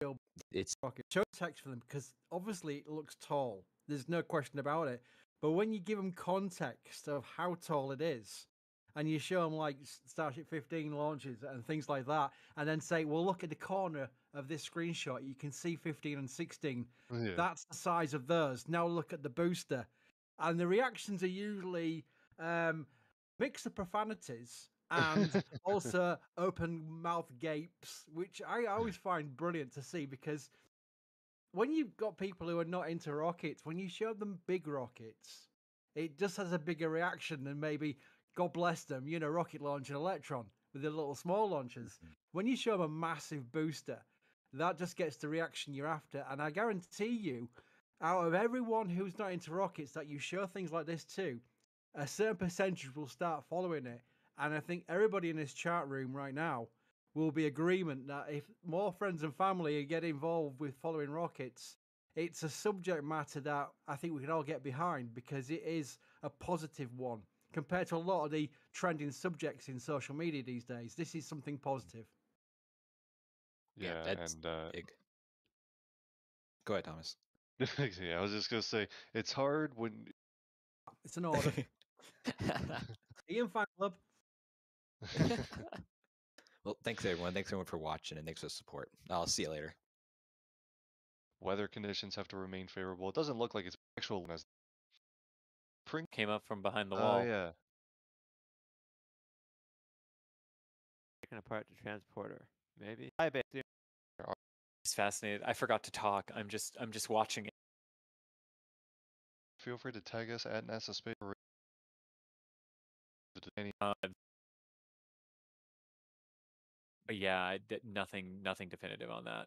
it's rocket. Show text for them because obviously it looks tall. There's no question about it. But when you give them context of how tall it is, and you show them like Starship 15 launches and things like that, and then say, well, look at the corner of this screenshot. You can see 15 and 16. Yeah. That's the size of those. Now look at the booster. And the reactions are usually mix of profanities and also open mouth gapes, which I always find brilliant to see because when you've got people who are not into rockets, when you show them big rockets, it just has a bigger reaction than maybe, God bless them, rocket launch and Electron with the little small launchers. When you show them a massive booster, that just gets the reaction you're after. And I guarantee you, out of everyone who's not into rockets that you show things like this to, a certain percentage will start following it. And I think everybody in this chat room right now will be agreement that if more friends and family get involved with following rockets, it's a subject matter that I think we can all get behind because it is a positive one compared to a lot of the trending subjects in social media these days. This is something positive. Yeah, that's and big. Go ahead, Thomas. yeah, I was just gonna say it's hard when it's an order. Ian Fan Club. Well, thanks everyone. Thanks everyone for watching and thanks for the support. I'll see you later. Weather conditions have to remain favorable. It doesn't look like it's actual as came up from behind the Oh wall. yeah. Taking apart the transporter, maybe. Hi, baby. It's fascinated. I forgot to talk. I'm just watching it. Feel free to tag us at NASA Space. But yeah, nothing definitive on that.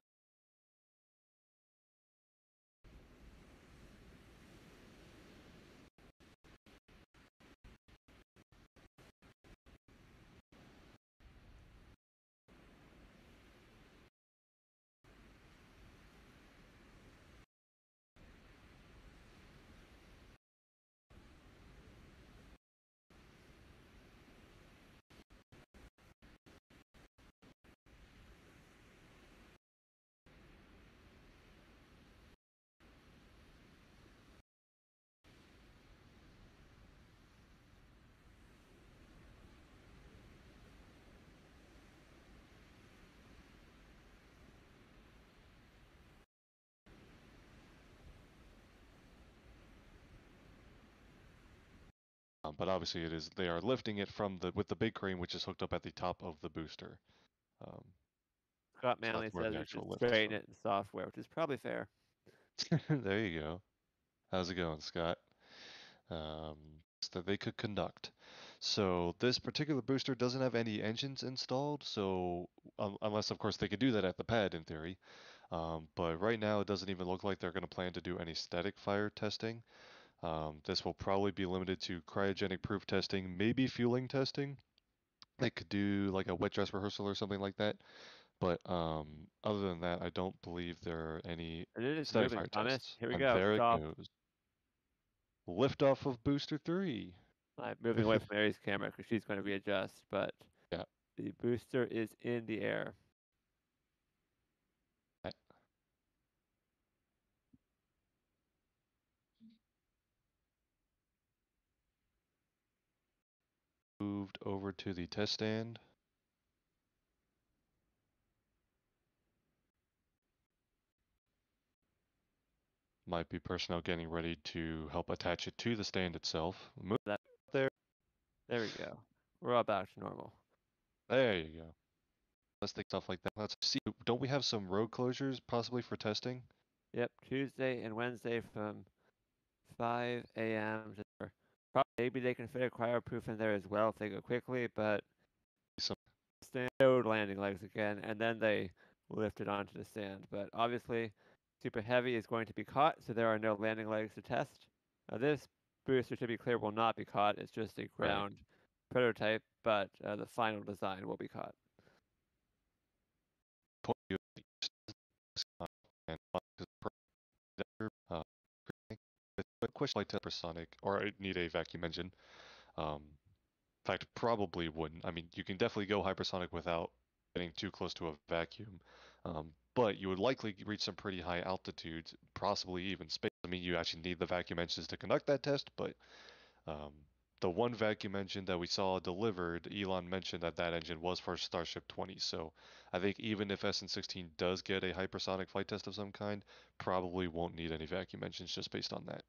But obviously it is, they are lifting it from with the big crane, which is hooked up at the top of the booster. Scott So Manley that's where says the we actual should lift is straighten from. it in software, which is probably fair. There you go. How's it going, Scott? So they could conduct. So this particular booster doesn't have any engines installed, so unless of course they could do that at the pad in theory. But right now it doesn't even look like they're going to plan to do any static fire testing. This will probably be limited to cryogenic proof testing, maybe fueling testing. They could do like a wet dress rehearsal or something like that. But other than that, I don't believe there are any And it is static moving, fire Thomas. tests. Here we And go. there it Stop. goes. Liftoff of Booster 3. I'm moving away from Mary's camera because she's going to readjust, but Yeah. the booster is in the air. Moved over to the test stand. Might be personnel getting ready to help attach it to the stand itself. Move that there. There we go. We're all back to normal. There you go. Let's think stuff like that. Let's see. Don't we have some road closures possibly for testing? Yep, Tuesday and Wednesday from 5 a.m. to maybe they can fit a cryoproof in there as well if they go quickly, but stand landing legs again, and then they lift it onto the stand. But obviously, super heavy is going to be caught, so there are no landing legs to test. This booster, to be clear, will not be caught. It's just a ground prototype, but the final design will be caught. Question like hypersonic, or I need a vacuum engine. In fact, probably wouldn't. I mean, you can definitely go hypersonic without getting too close to a vacuum, but you would likely reach some pretty high altitudes, possibly even space. I mean, you actually need the vacuum engines to conduct that test, but the one vacuum engine that we saw delivered, Elon mentioned that that engine was for Starship 20. So I think even if SN16 does get a hypersonic flight test of some kind, probably won't need any vacuum engines just based on that.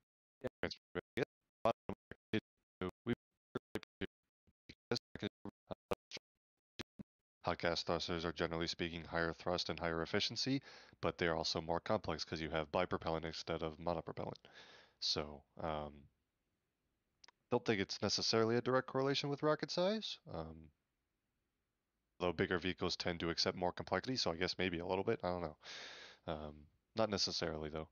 Hot gas thrusters are generally speaking higher thrust and higher efficiency, but they're also more complex because you have bipropellant instead of monopropellant. So, don't think it's necessarily a direct correlation with rocket size. Though bigger vehicles tend to accept more complexity, so I guess maybe a little bit. I don't know. Not necessarily though.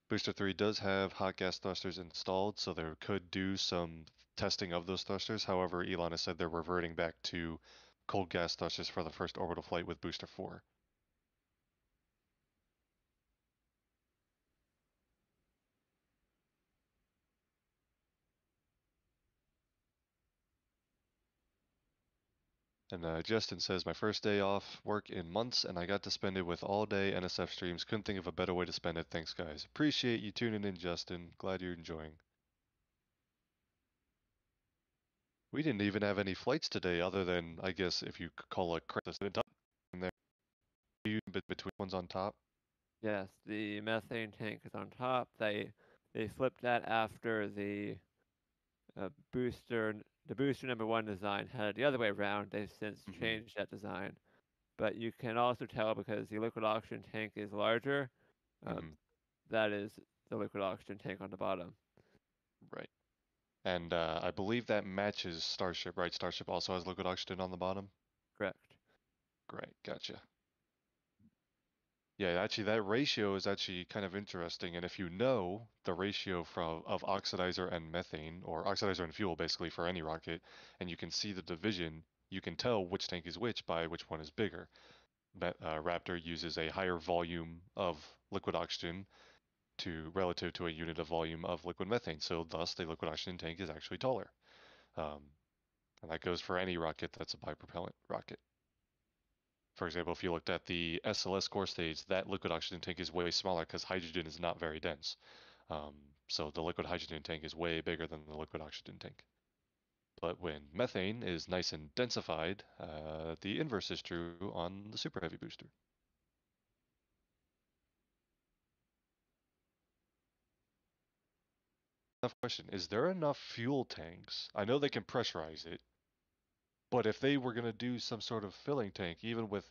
Booster 3 does have hot gas thrusters installed, so they could do some testing of those thrusters. However, Elon has said they're reverting back to cold gas thrusters for the first orbital flight with Booster 4. And Justin says, my first day off work in months, and I got to spend it with all day NSF streams. Couldn't think of a better way to spend it. Thanks, guys. Appreciate you tuning in, Justin. Glad you're enjoying. We didn't even have any flights today, other than, I guess, if you could call a crisis in there. Between ones on top. Yes, the methane tank is on top. They flipped that after the booster number 1 design had it the other way around. They've since changed that design. But you can also tell because the liquid oxygen tank is larger. That is the liquid oxygen tank on the bottom. Right. And I believe that matches Starship, right? Starship also has liquid oxygen on the bottom? Correct. Great, gotcha. Yeah, actually, that ratio is actually kind of interesting. And if you know the ratio of oxidizer and methane, or oxidizer and fuel, basically, for any rocket, and you can see the division, you can tell which tank is which by which one is bigger. Raptor uses a higher volume of liquid oxygen relative to a unit of volume of liquid methane, so thus the liquid oxygen tank is actually taller. And that goes for any rocket that's a bipropellant rocket. For example, if you looked at the SLS core stage, that liquid oxygen tank is way smaller because hydrogen is not very dense. So the liquid hydrogen tank is way bigger than the liquid oxygen tank. But when methane is nice and densified, the inverse is true on the super heavy booster. Tough question. Is there enough fuel tanks? I know they can pressurize it, but if they were going to do some sort of filling tank, even with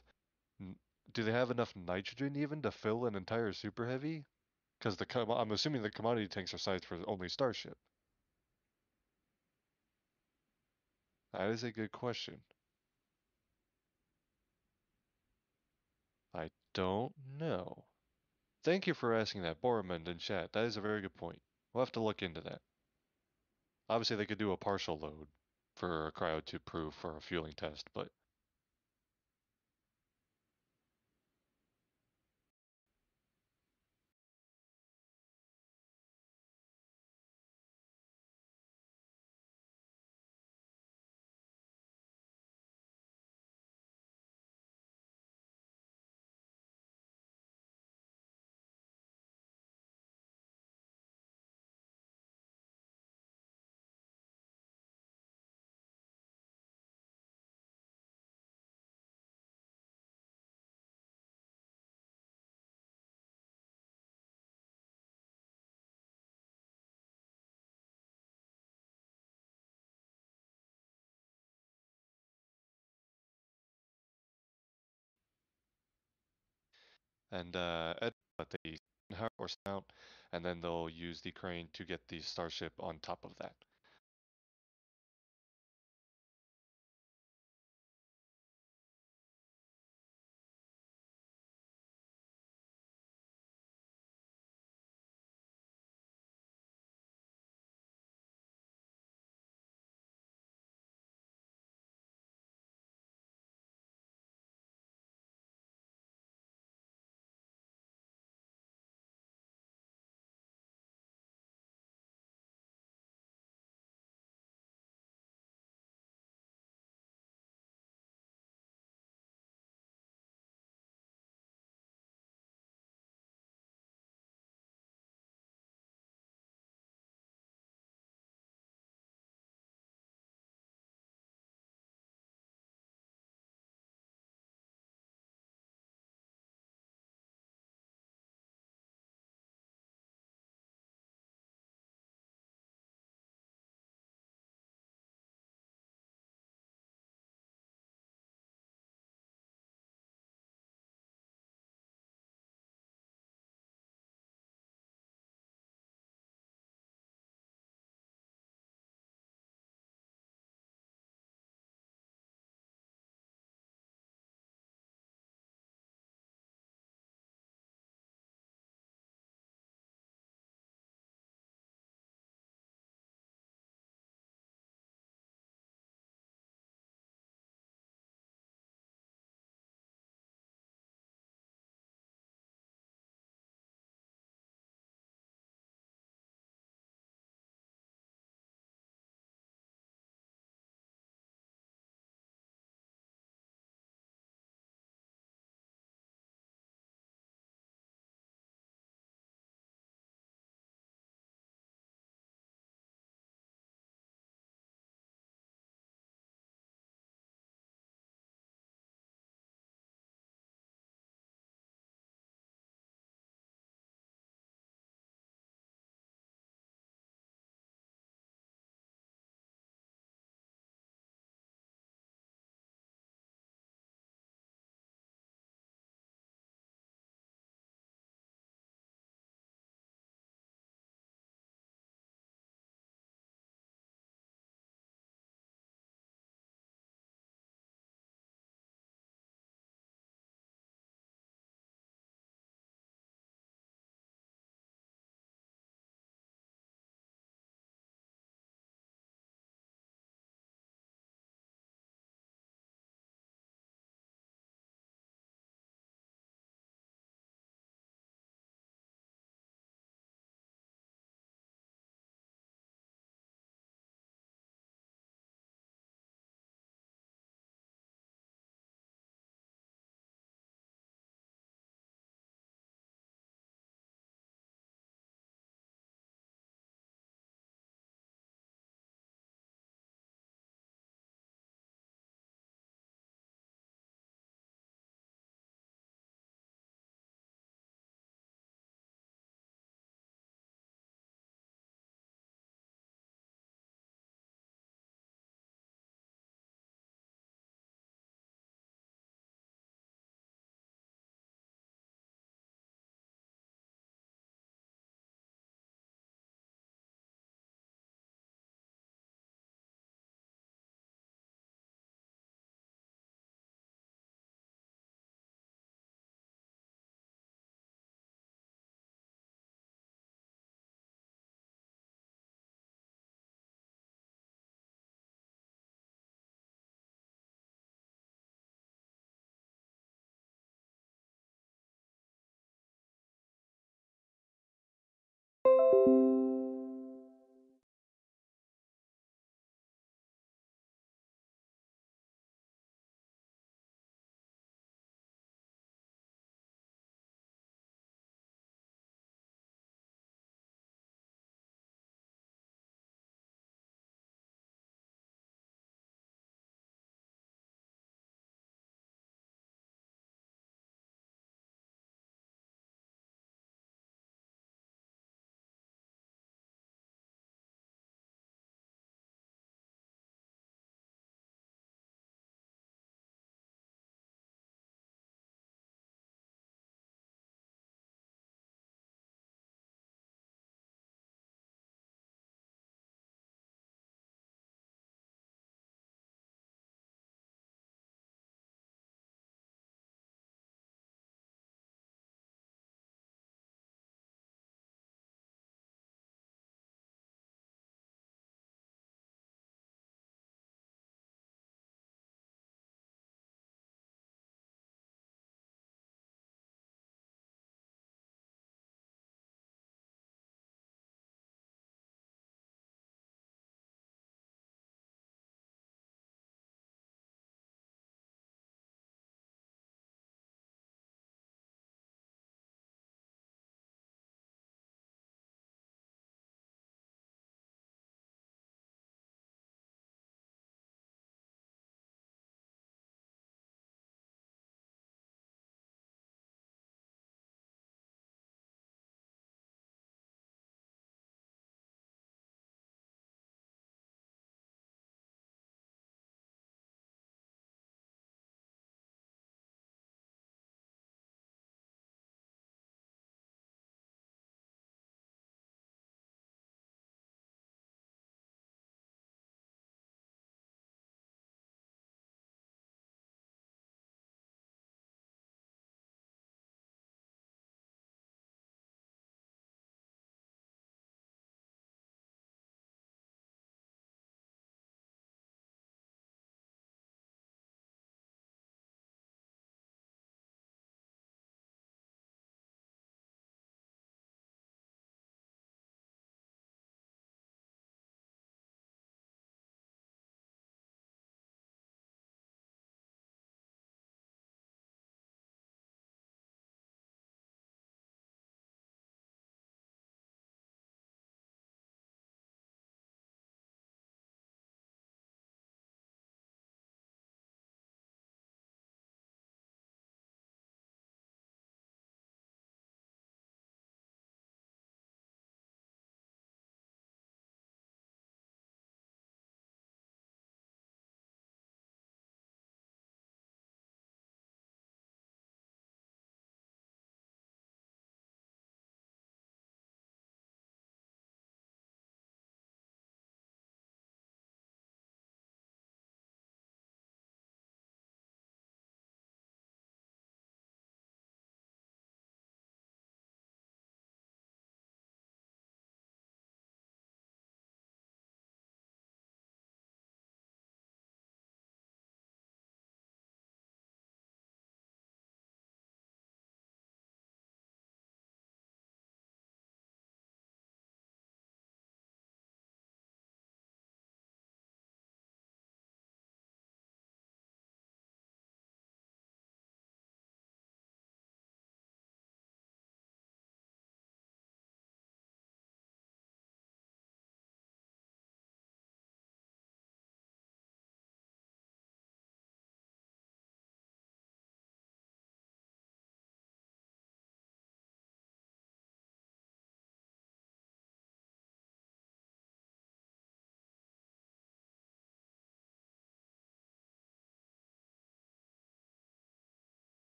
do they have enough nitrogen even to fill an entire super heavy? Because I'm assuming the commodity tanks are sized for only Starship. That is a good question. I don't know. Thank you for asking that, Boromund in chat. That is a very good point. We'll have to look into that. Obviously, they could do a partial load for a cryo to proof for a fueling test, but but they or snout, and then they'll use the crane to get the starship on top of that.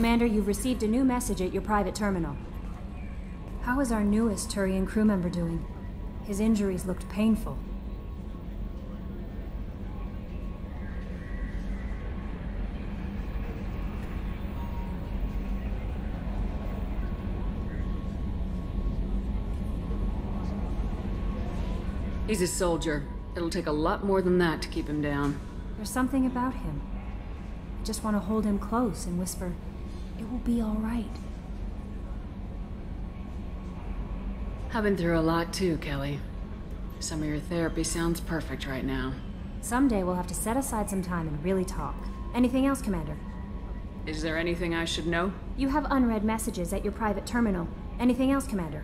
Commander, you've received a new message at your private terminal. How is our newest Turian crew member doing? His injuries looked painful. He's a soldier. It'll take a lot more than that to keep him down. There's something about him. I just want to hold him close and whisper, "It will be all right." I've been through a lot too, Kelly. Some of your therapy sounds perfect right now. Someday we'll have to set aside some time and really talk. Anything else, Commander? Is there anything I should know? You have unread messages at your private terminal. Anything else, Commander?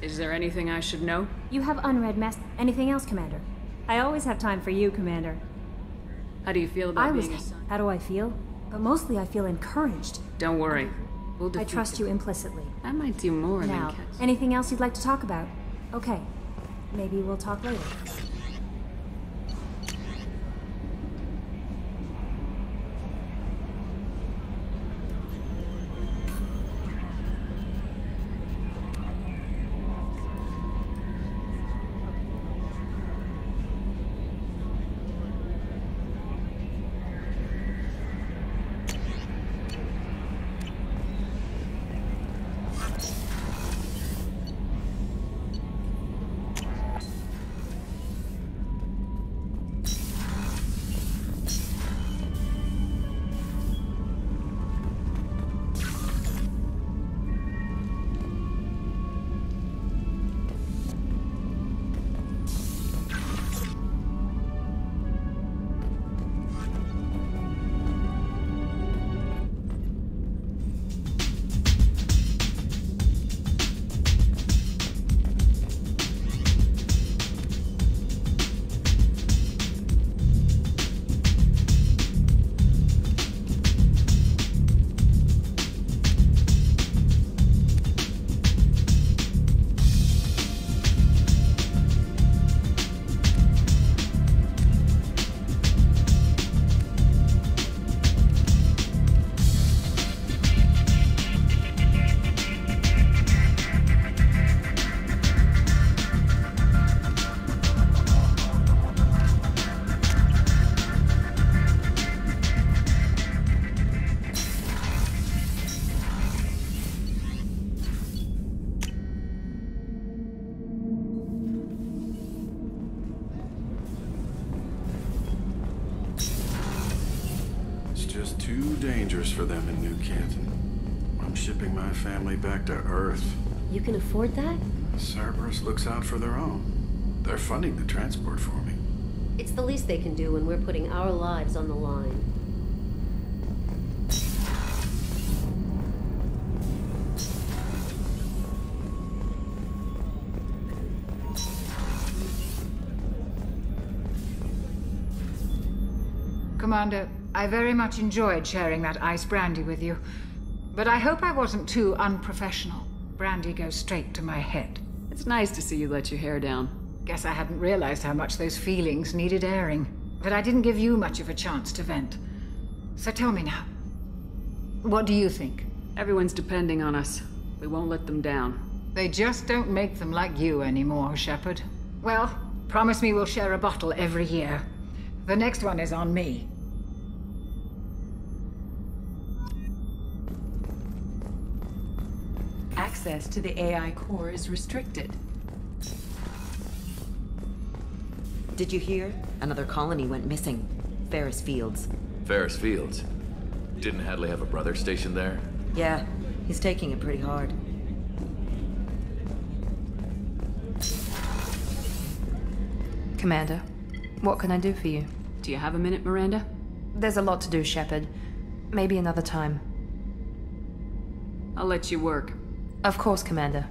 Is there anything I should know? You have unread Anything else, Commander? I always have time for you, Commander. How do you feel about being a... How do I feel? But mostly I feel encouraged. Don't worry. I trust you implicitly. I might do more now, than catch. Anything else you'd like to talk about? Okay. Maybe we'll talk later. Too dangerous for them in New Canton. I'm shipping my family back to Earth. You can afford that? Cerberus looks out for their own. They're funding the transport for me. It's the least they can do when we're putting our lives on the line. Commander, I very much enjoyed sharing that ice brandy with you. But I hope I wasn't too unprofessional. Brandy goes straight to my head. It's nice to see you let your hair down. Guess I hadn't realized how much those feelings needed airing. But I didn't give you much of a chance to vent. So tell me now, what do you think? Everyone's depending on us. We won't let them down. They just don't make them like you anymore, Shepard. Well, promise me we'll share a bottle every year. The next one is on me. Access to the AI core is restricted. Did you hear? Another colony went missing. Ferris Fields. Ferris Fields? Didn't Hadley have a brother stationed there? Yeah, he's taking it pretty hard. Commander, what can I do for you? Do you have a minute, Miranda? There's a lot to do, Shepard. Maybe another time. I'll let you work. Of course, Commander.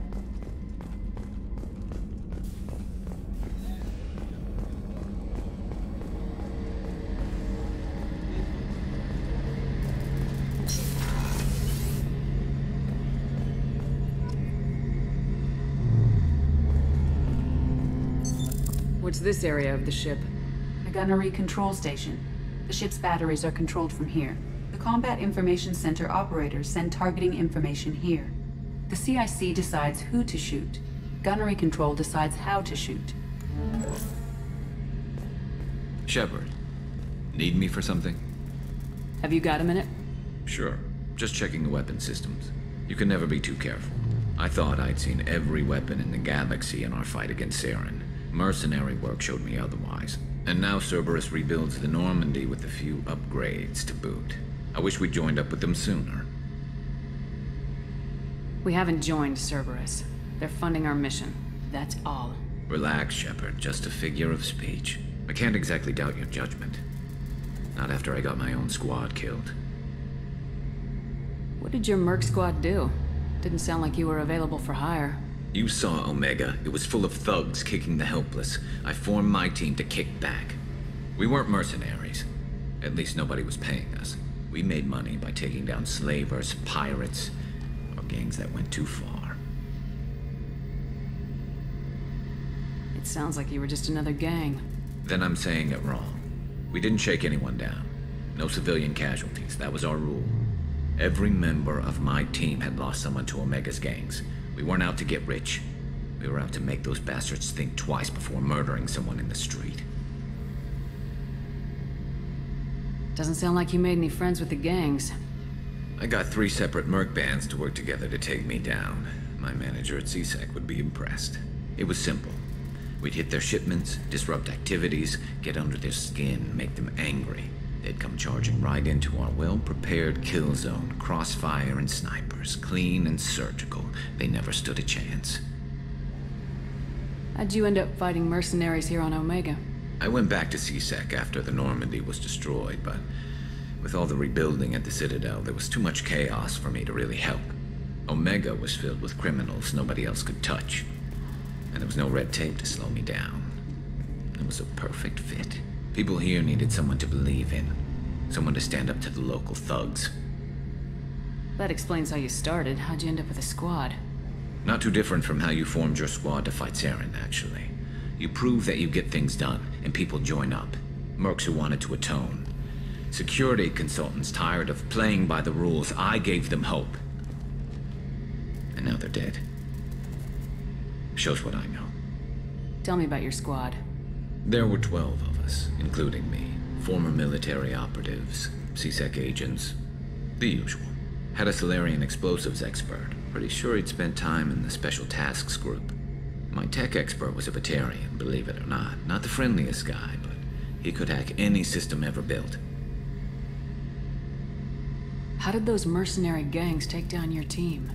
What's this area of the ship? The gunnery control station. The ship's batteries are controlled from here. The The Combat Information Center operators send targeting information here. The CIC decides who to shoot. Gunnery Control decides how to shoot. Shepard, need me for something? Have you got a minute? Sure. Just checking the weapon systems. You can never be too careful. I thought I'd seen every weapon in the galaxy in our fight against Saren. Mercenary work showed me otherwise. And now Cerberus rebuilds the Normandy with a few upgrades to boot. I wish we'd joined up with them sooner. We haven't joined Cerberus. They're funding our mission. That's all. Relax, Shepard. Just a figure of speech. I can't exactly doubt your judgment. Not after I got my own squad killed. What did your Merc squad do? Didn't sound like you were available for hire. You saw Omega. It was full of thugs kicking the helpless. I formed my team to kick back. We weren't mercenaries. At least nobody was paying us. We made money by taking down slavers, pirates, or gangs that went too far. It sounds like you were just another gang. Then I'm saying it wrong. We didn't shake anyone down. No civilian casualties. That was our rule. Every member of my team had lost someone to Omega's gangs. We weren't out to get rich. We were out to make those bastards think twice before murdering someone in the street. Doesn't sound like you made any friends with the gangs. I got 3 separate merc bands to work together to take me down. My manager at CSEC would be impressed. It was simple. We'd hit their shipments, disrupt activities, get under their skin, make them angry. They'd come charging right into our well-prepared kill zone, crossfire and snipers, clean and surgical. They never stood a chance. How'd you end up fighting mercenaries here on Omega? I went back to CSEC after the Normandy was destroyed, but with all the rebuilding at the Citadel, there was too much chaos for me to really help. Omega was filled with criminals nobody else could touch, and there was no red tape to slow me down. It was a perfect fit. People here needed someone to believe in, someone to stand up to the local thugs. That explains how you started. How'd you end up with a squad? Not too different from how you formed your squad to fight Saren, actually. You prove that you get things done, and people join up. Mercs who wanted to atone. Security consultants tired of playing by the rules. I gave them hope. And now they're dead. Shows what I know. Tell me about your squad. There were 12 of us, including me. Former military operatives, CSEC agents, the usual. Had a Solarian explosives expert. Pretty sure he'd spent time in the Special Tasks group. My tech expert was a Batarian, believe it or not. Not the friendliest guy, but he could hack any system ever built. How did those mercenary gangs take down your team?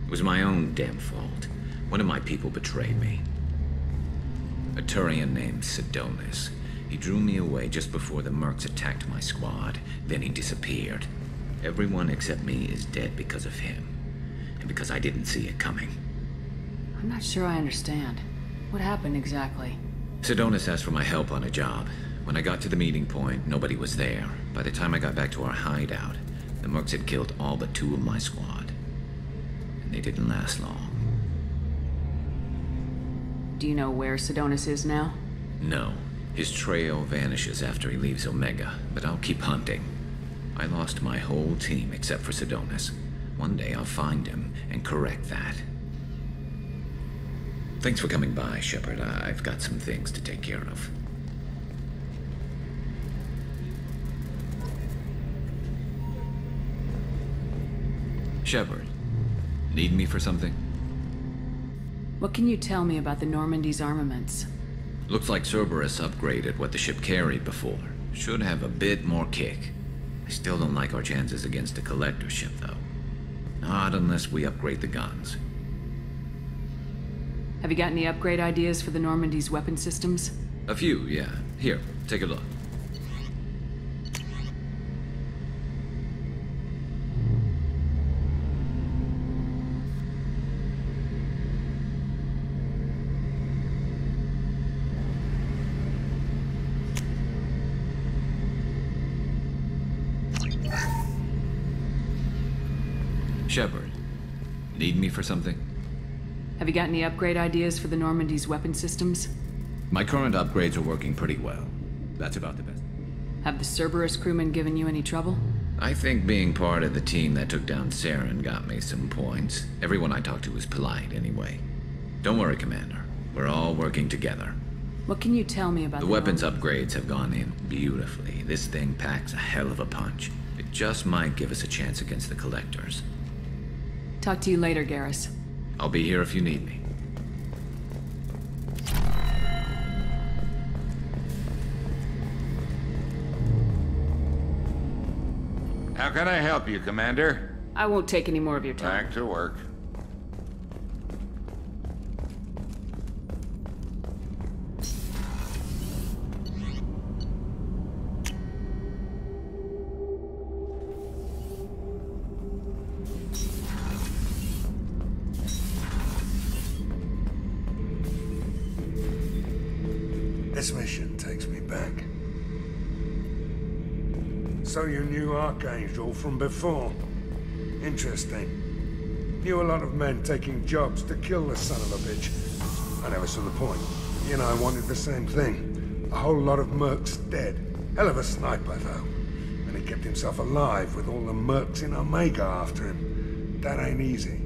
It was my own damn fault. One of my people betrayed me. A Turian named Sidonis. He drew me away just before the Mercs attacked my squad. Then he disappeared. Everyone except me is dead because of him. And because I didn't see it coming. I'm not sure I understand. What happened exactly? Sidonis asked for my help on a job. When I got to the meeting point, nobody was there. By the time I got back to our hideout, the Mercs had killed all but 2 of my squad. And they didn't last long. Do you know where Sidonis is now? No. His trail vanishes after he leaves Omega, but I'll keep hunting. I lost my whole team except for Sidonis. One day I'll find him and correct that. Thanks for coming by, Shepard. I've got some things to take care of. Shepard, need me for something? What can you tell me about the Normandy's armaments? Looks like Cerberus upgraded what the ship carried before. Should have a bit more kick. I still don't like our chances against a collector ship, though. Not unless we upgrade the guns. Have you got any upgrade ideas for the Normandy's weapon systems? A few, yeah. Here, take a look. Shepard, need me for something? Have you got any upgrade ideas for the Normandy's weapon systems? My current upgrades are working pretty well. That's about the best. Have the Cerberus crewmen given you any trouble? I think being part of the team that took down Saren got me some points. Everyone I talked to was polite, anyway. Don't worry, Commander. We're all working together. What can you tell me about the weapons upgrades have gone in beautifully. This thing packs a hell of a punch. It just might give us a chance against the Collectors. Talk to you later, Garrus. I'll be here if you need me. How can I help you, Commander? I won't take any more of your time. Back to work. This mission takes me back. So you knew Archangel from before? Interesting. Knew a lot of men taking jobs to kill the son of a bitch. I never saw the point. You and I wanted the same thing. A whole lot of mercs dead. Hell of a sniper, though. And he kept himself alive with all the mercs in Omega after him. That ain't easy.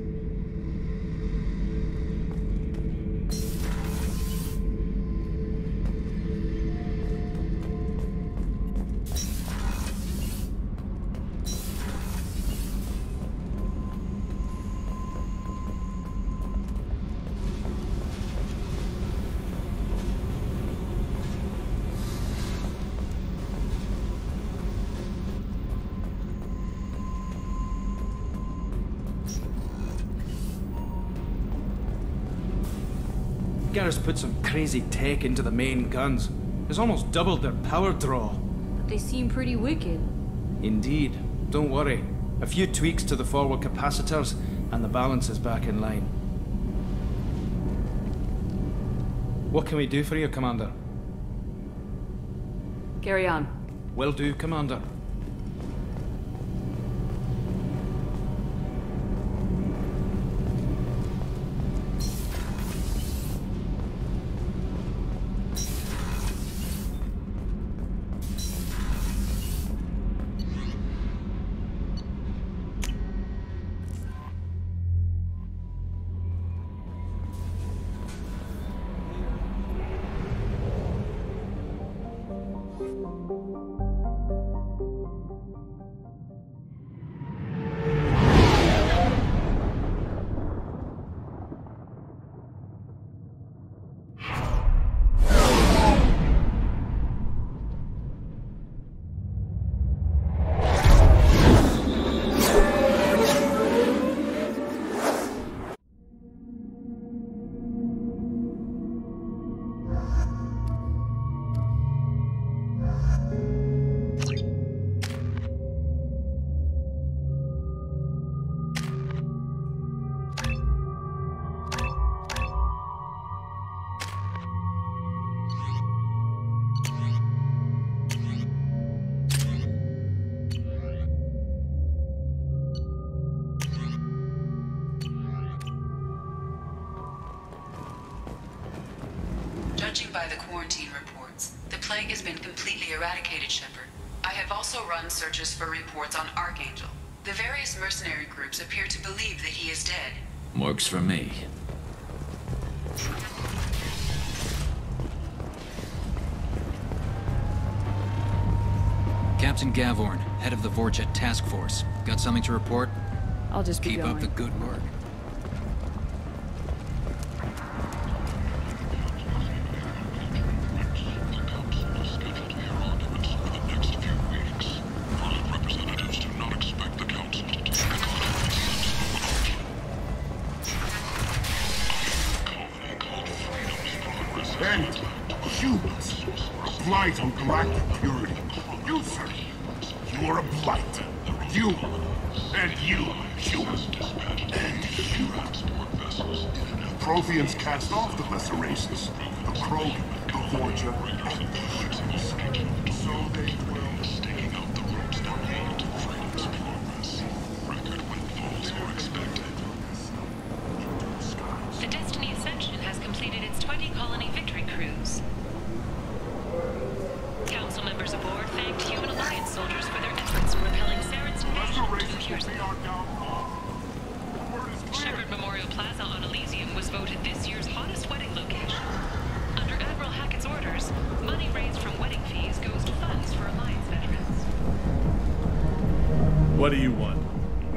Garrus put some crazy tech into the main guns. It's almost doubled their power draw. But they seem pretty wicked. Indeed. Don't worry. A few tweaks to the forward capacitors, and the balance is back in line. What can we do for you, Commander? Carry on. Will do, Commander. Judging by the quarantine reports, the plague has been completely eradicated, Shepard. I have also run searches for reports on Archangel. The various mercenary groups appear to believe that he is dead. Works for me. Captain Gavorn, head of the Vorjet Task Force. Got something to report? I'll just be Keep going. up the good work. Then, humans are a blight on galactic purity. You, sir, you are a blight. You, and you, human, and human. Protheans cast off the lesser races, the Krogan, the Vorja, and the humans. So they will... Staking out the roads that lead to freedom's progress. Record when falls are expected. The Destiny Ascension has completed its 20 colony victory cruise. Council members aboard thanked Here's Shepard Memorial Plaza on Elysium was voted this year's hottest wedding location. Under Admiral Hackett's orders, money raised from wedding fees goes to funds for Alliance veterans. What do you want?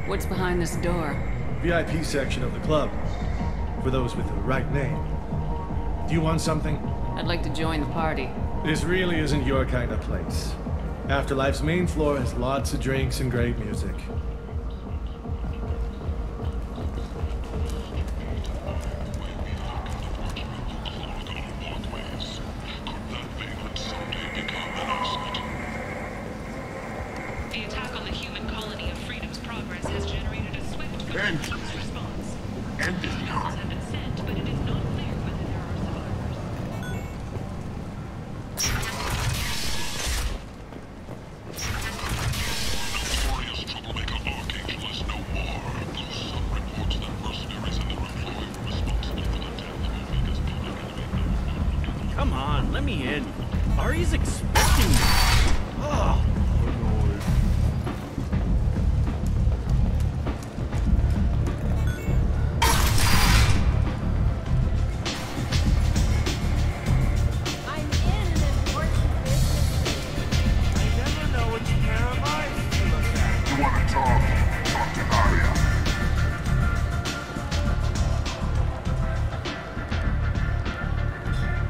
What's behind this door? VIP section of the club. For those with the right name. Do you want something? I'd like to join the party. This really isn't your kind of place. Afterlife's main floor has lots of drinks and great music. The attack on the human colony of Freedom's Progress has generated a swift but ruthless response. Signals have been sent, but it is not clear whether there are Notorious troublemaker Archangel is no more. Blue Sun reports that mercenaries and their employer were responsible for the death of Omega's public enemy. Come on, let me in. Ari's expecting me. Oh.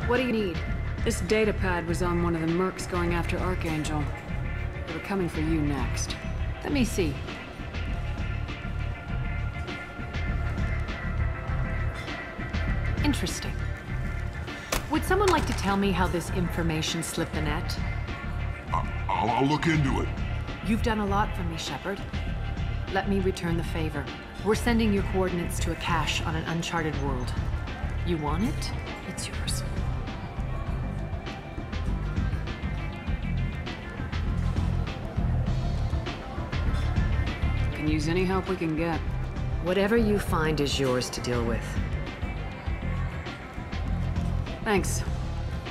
What do you need? This data pad was on one of the mercs going after Archangel. They were coming for you next. Let me see. Interesting. Would someone like to tell me how this information slipped the net? I'll look into it. You've done a lot for me, Shepard. Let me return the favor. We're sending your coordinates to a cache on an uncharted world. You want it? It's yours. Can use any help we can get. Whatever you find is yours to deal with. Thanks.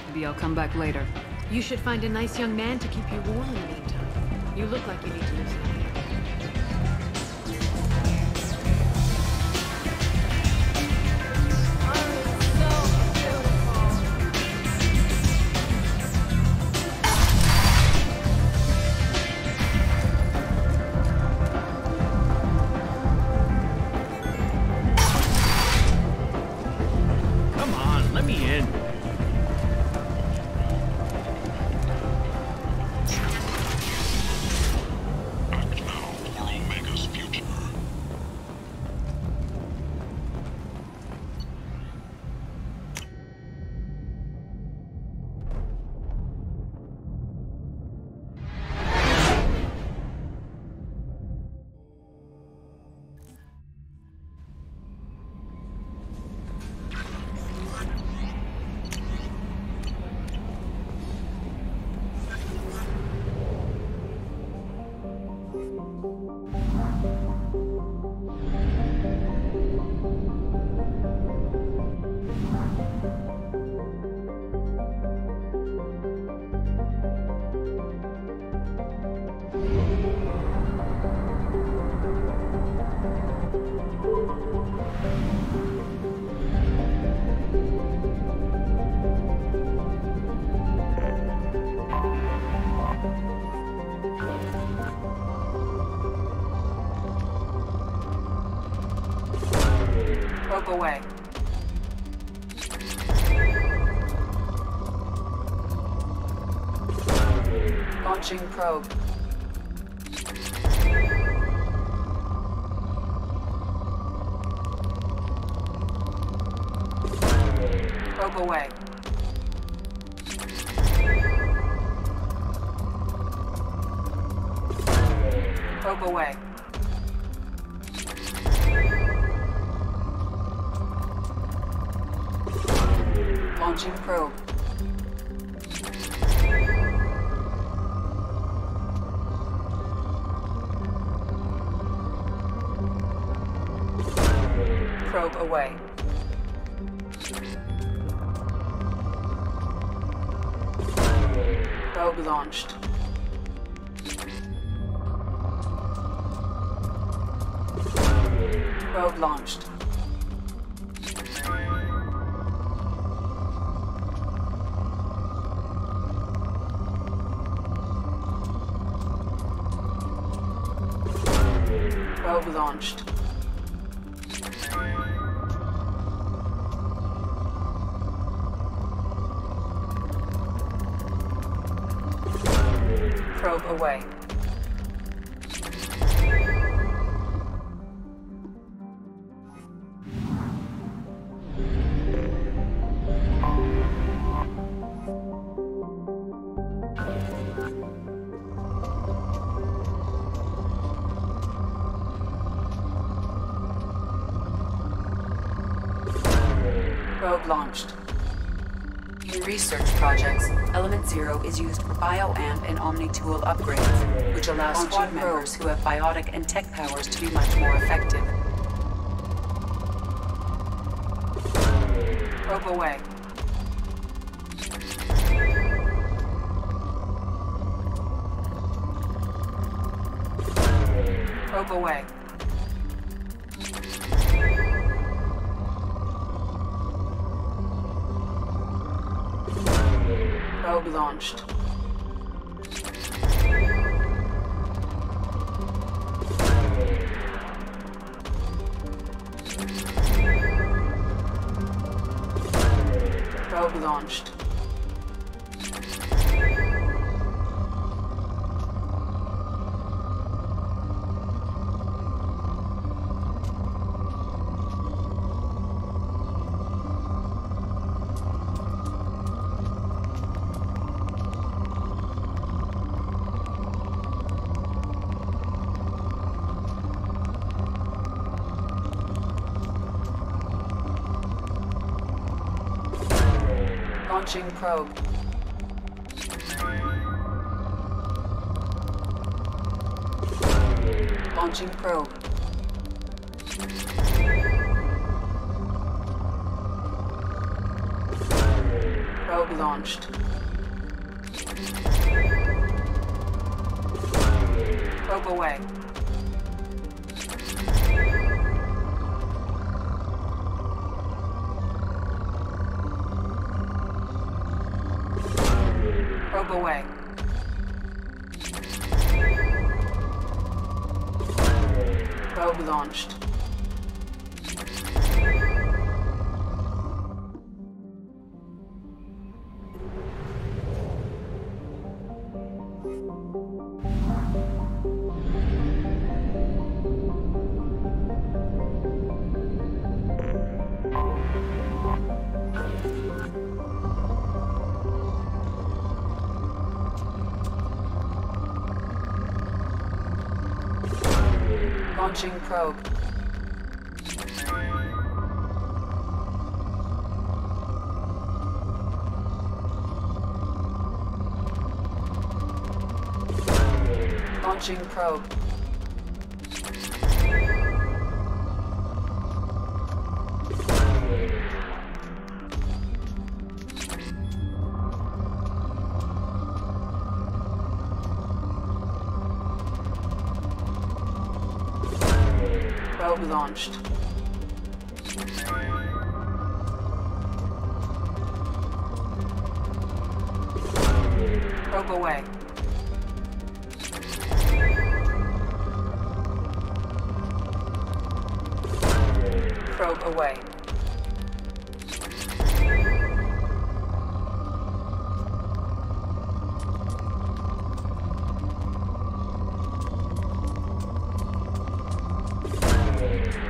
Maybe I'll come back later. You should find a nice young man to keep you warm in the meantime. You look like you need to lose weight. Come on, let me in. Probe away. Launching probe. Probe away. Probe away. Launching probe. Probe away. Probe launched. Probe launched. Probe launched. Probe away. Probe launched. In research projects, Element Zero is used for bioamp and Omni-tool upgrades, which allow squad members who have biotic and tech powers to be much more effective. Probe away. Probe away. Probe launched. Probe launched. Launching probe. Launching probe. Probe launched. Probe away. Probe away. Probe launched. Launching probe. Launching probe. Probe launched. Probe away. Probe away.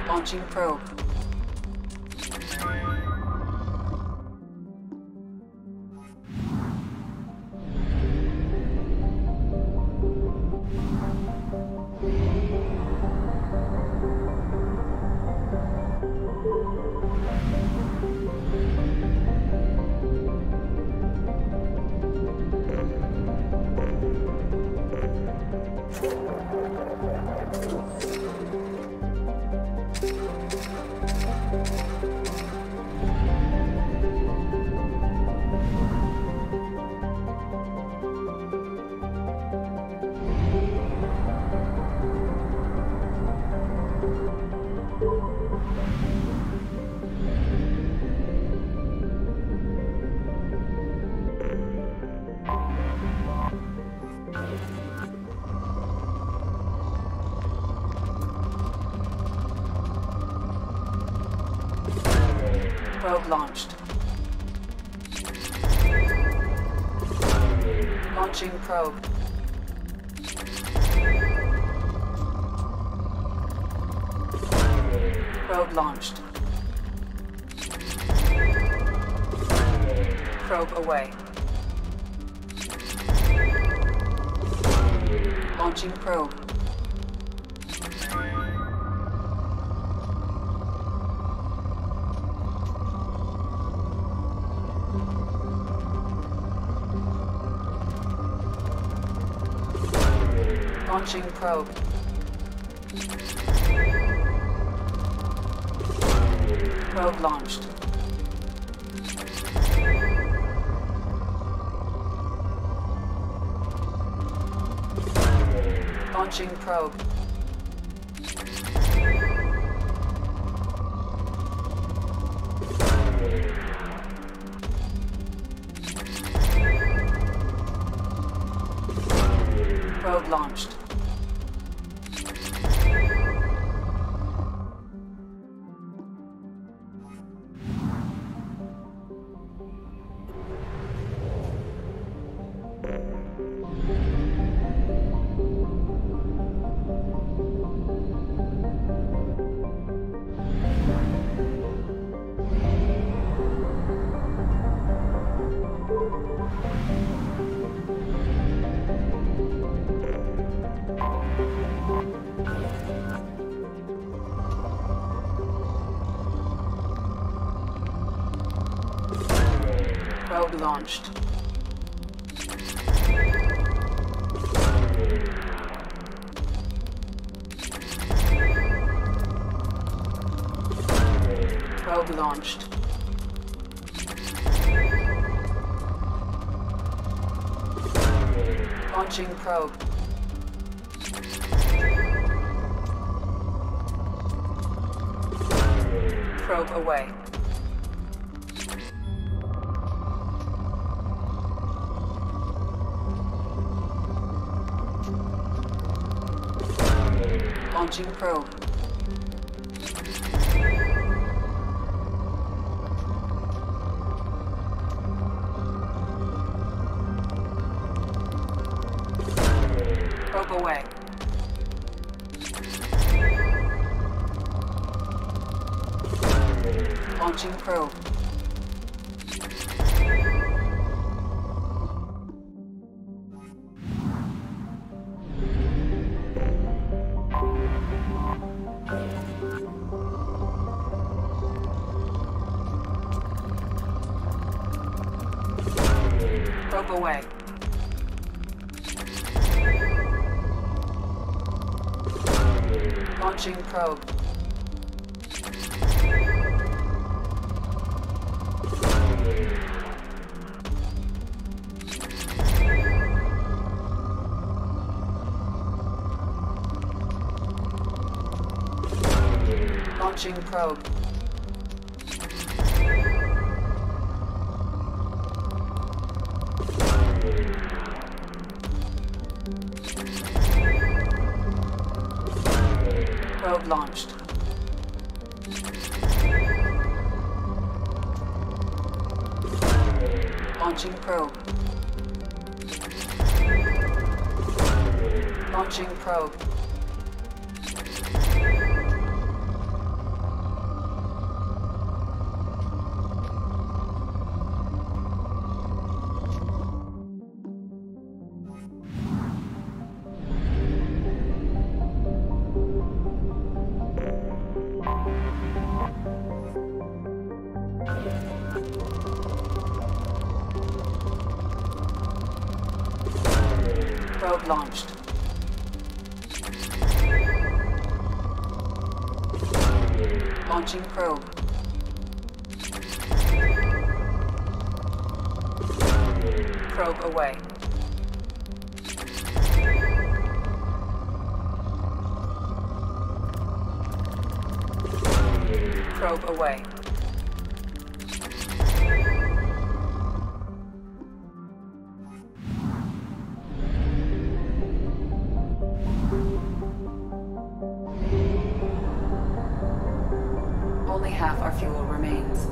Launching probe. Probe launched. Launching probe. Probe launched. Probe away. Launching probe. Launching probe. Probe launched. Launching probe. Probe launched. Probe launched. Probe launched. Launching probe. Probe away. Launching probe. Probe away. Launching probe. Probe away. Launching probe. Launching probe. Probe launched. Launching probe. Launching probe. Probe launched. Launching probe. Probe away. Probe away. Only half our fuel remains.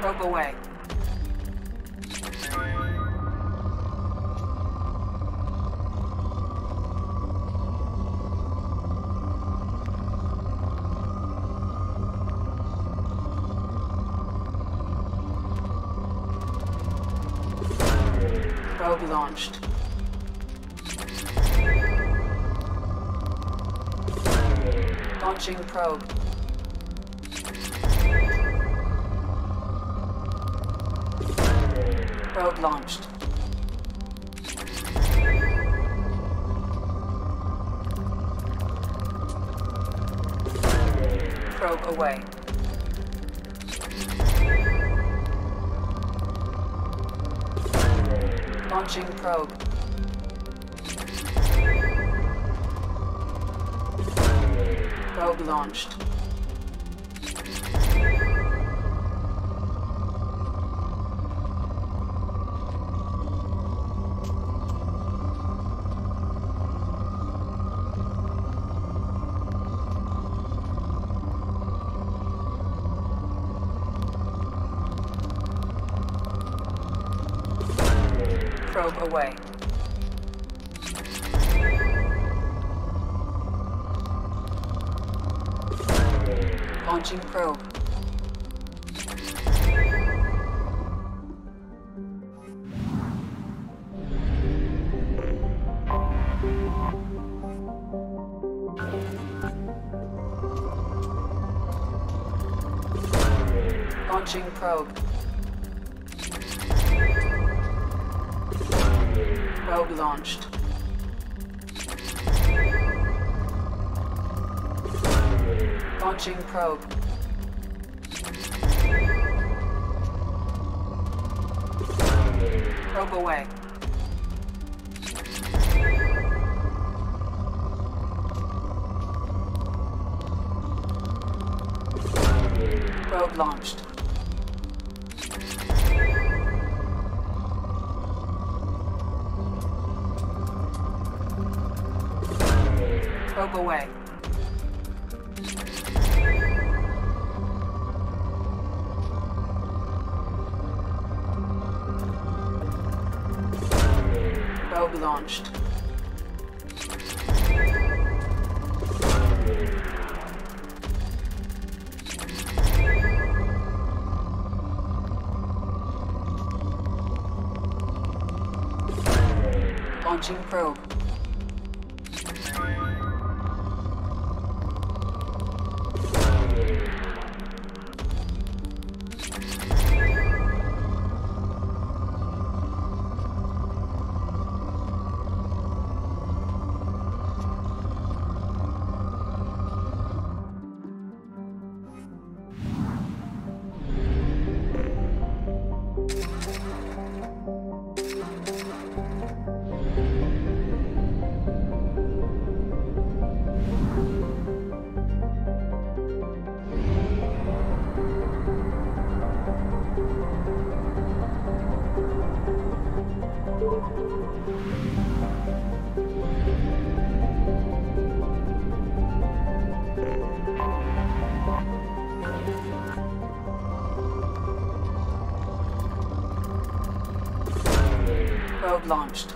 Probe away. Probe launched. Launching probe. Probe launched. Probe away. Launching probe. Probe launched. Probe away. Launching probe. Launching probe. Probe launched. Launching probe. Probe away. Probe launched. Probe away. Probe launched. Launching probe. Probe launched.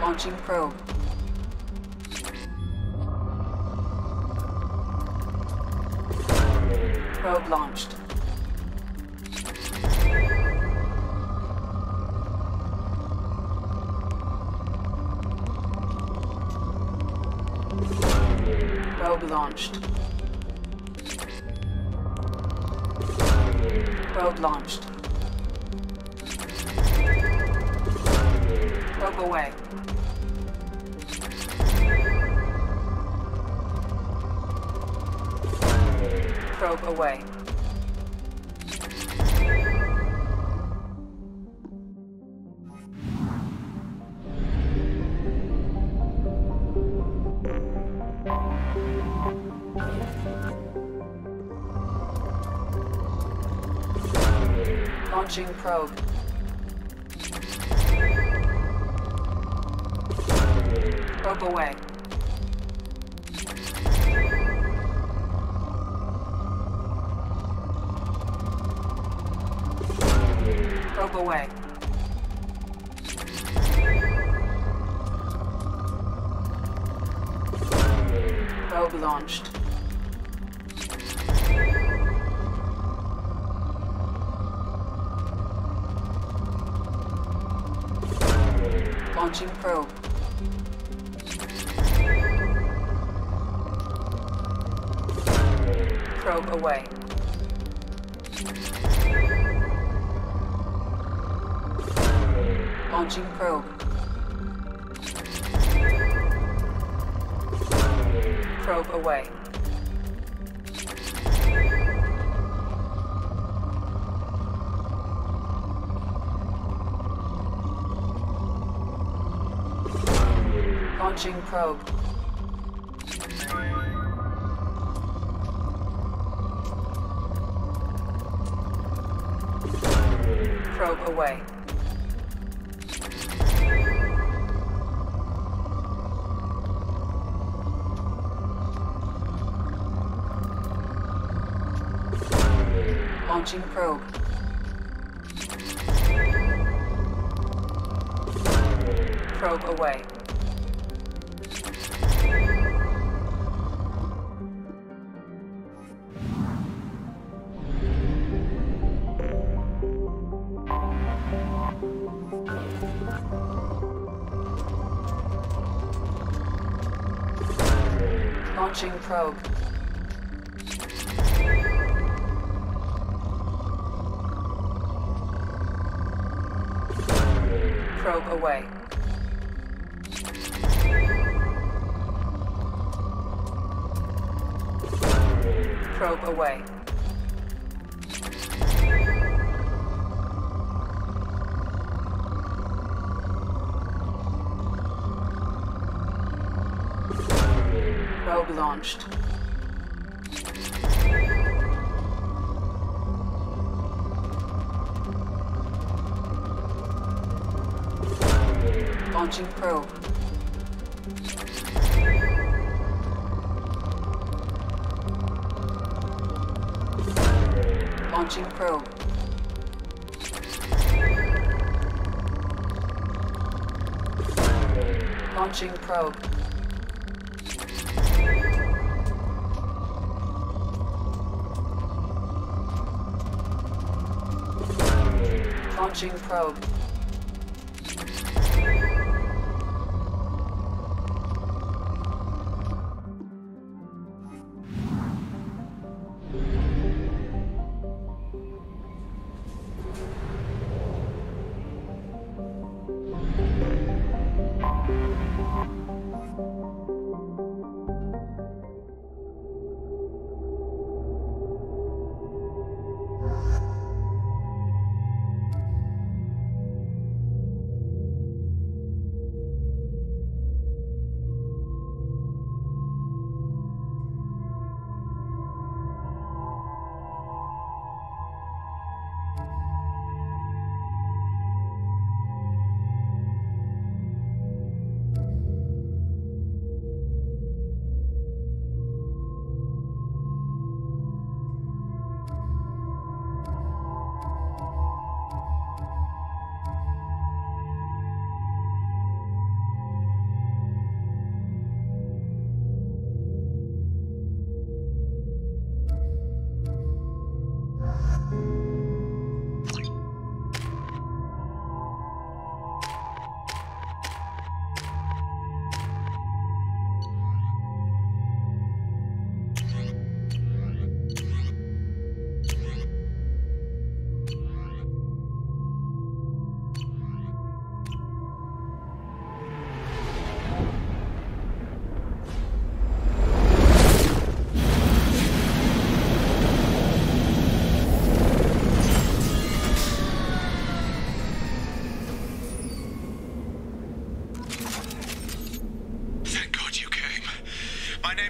Launching probe. Probe launched. Probe launched. Probe launched. Probe away. Probe away. Launching probe. Probe away. Probe away. Probe launched. Launching probe. Probe away. Launching probe. Probe away. Launching probe. Probe away. Launching probe. Probe away. Launching probe. Probe away. Probe away. Probe launched. Launching probe. Launching probe. Launching probe. Launching probe.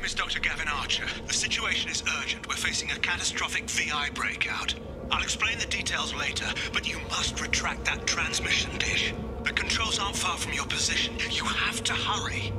name is Dr. Gavin Archer. The situation is urgent. We're facing a catastrophic VI breakout. I'll explain the details later, but you must retract that transmission dish. The controls aren't far from your position. You have to hurry.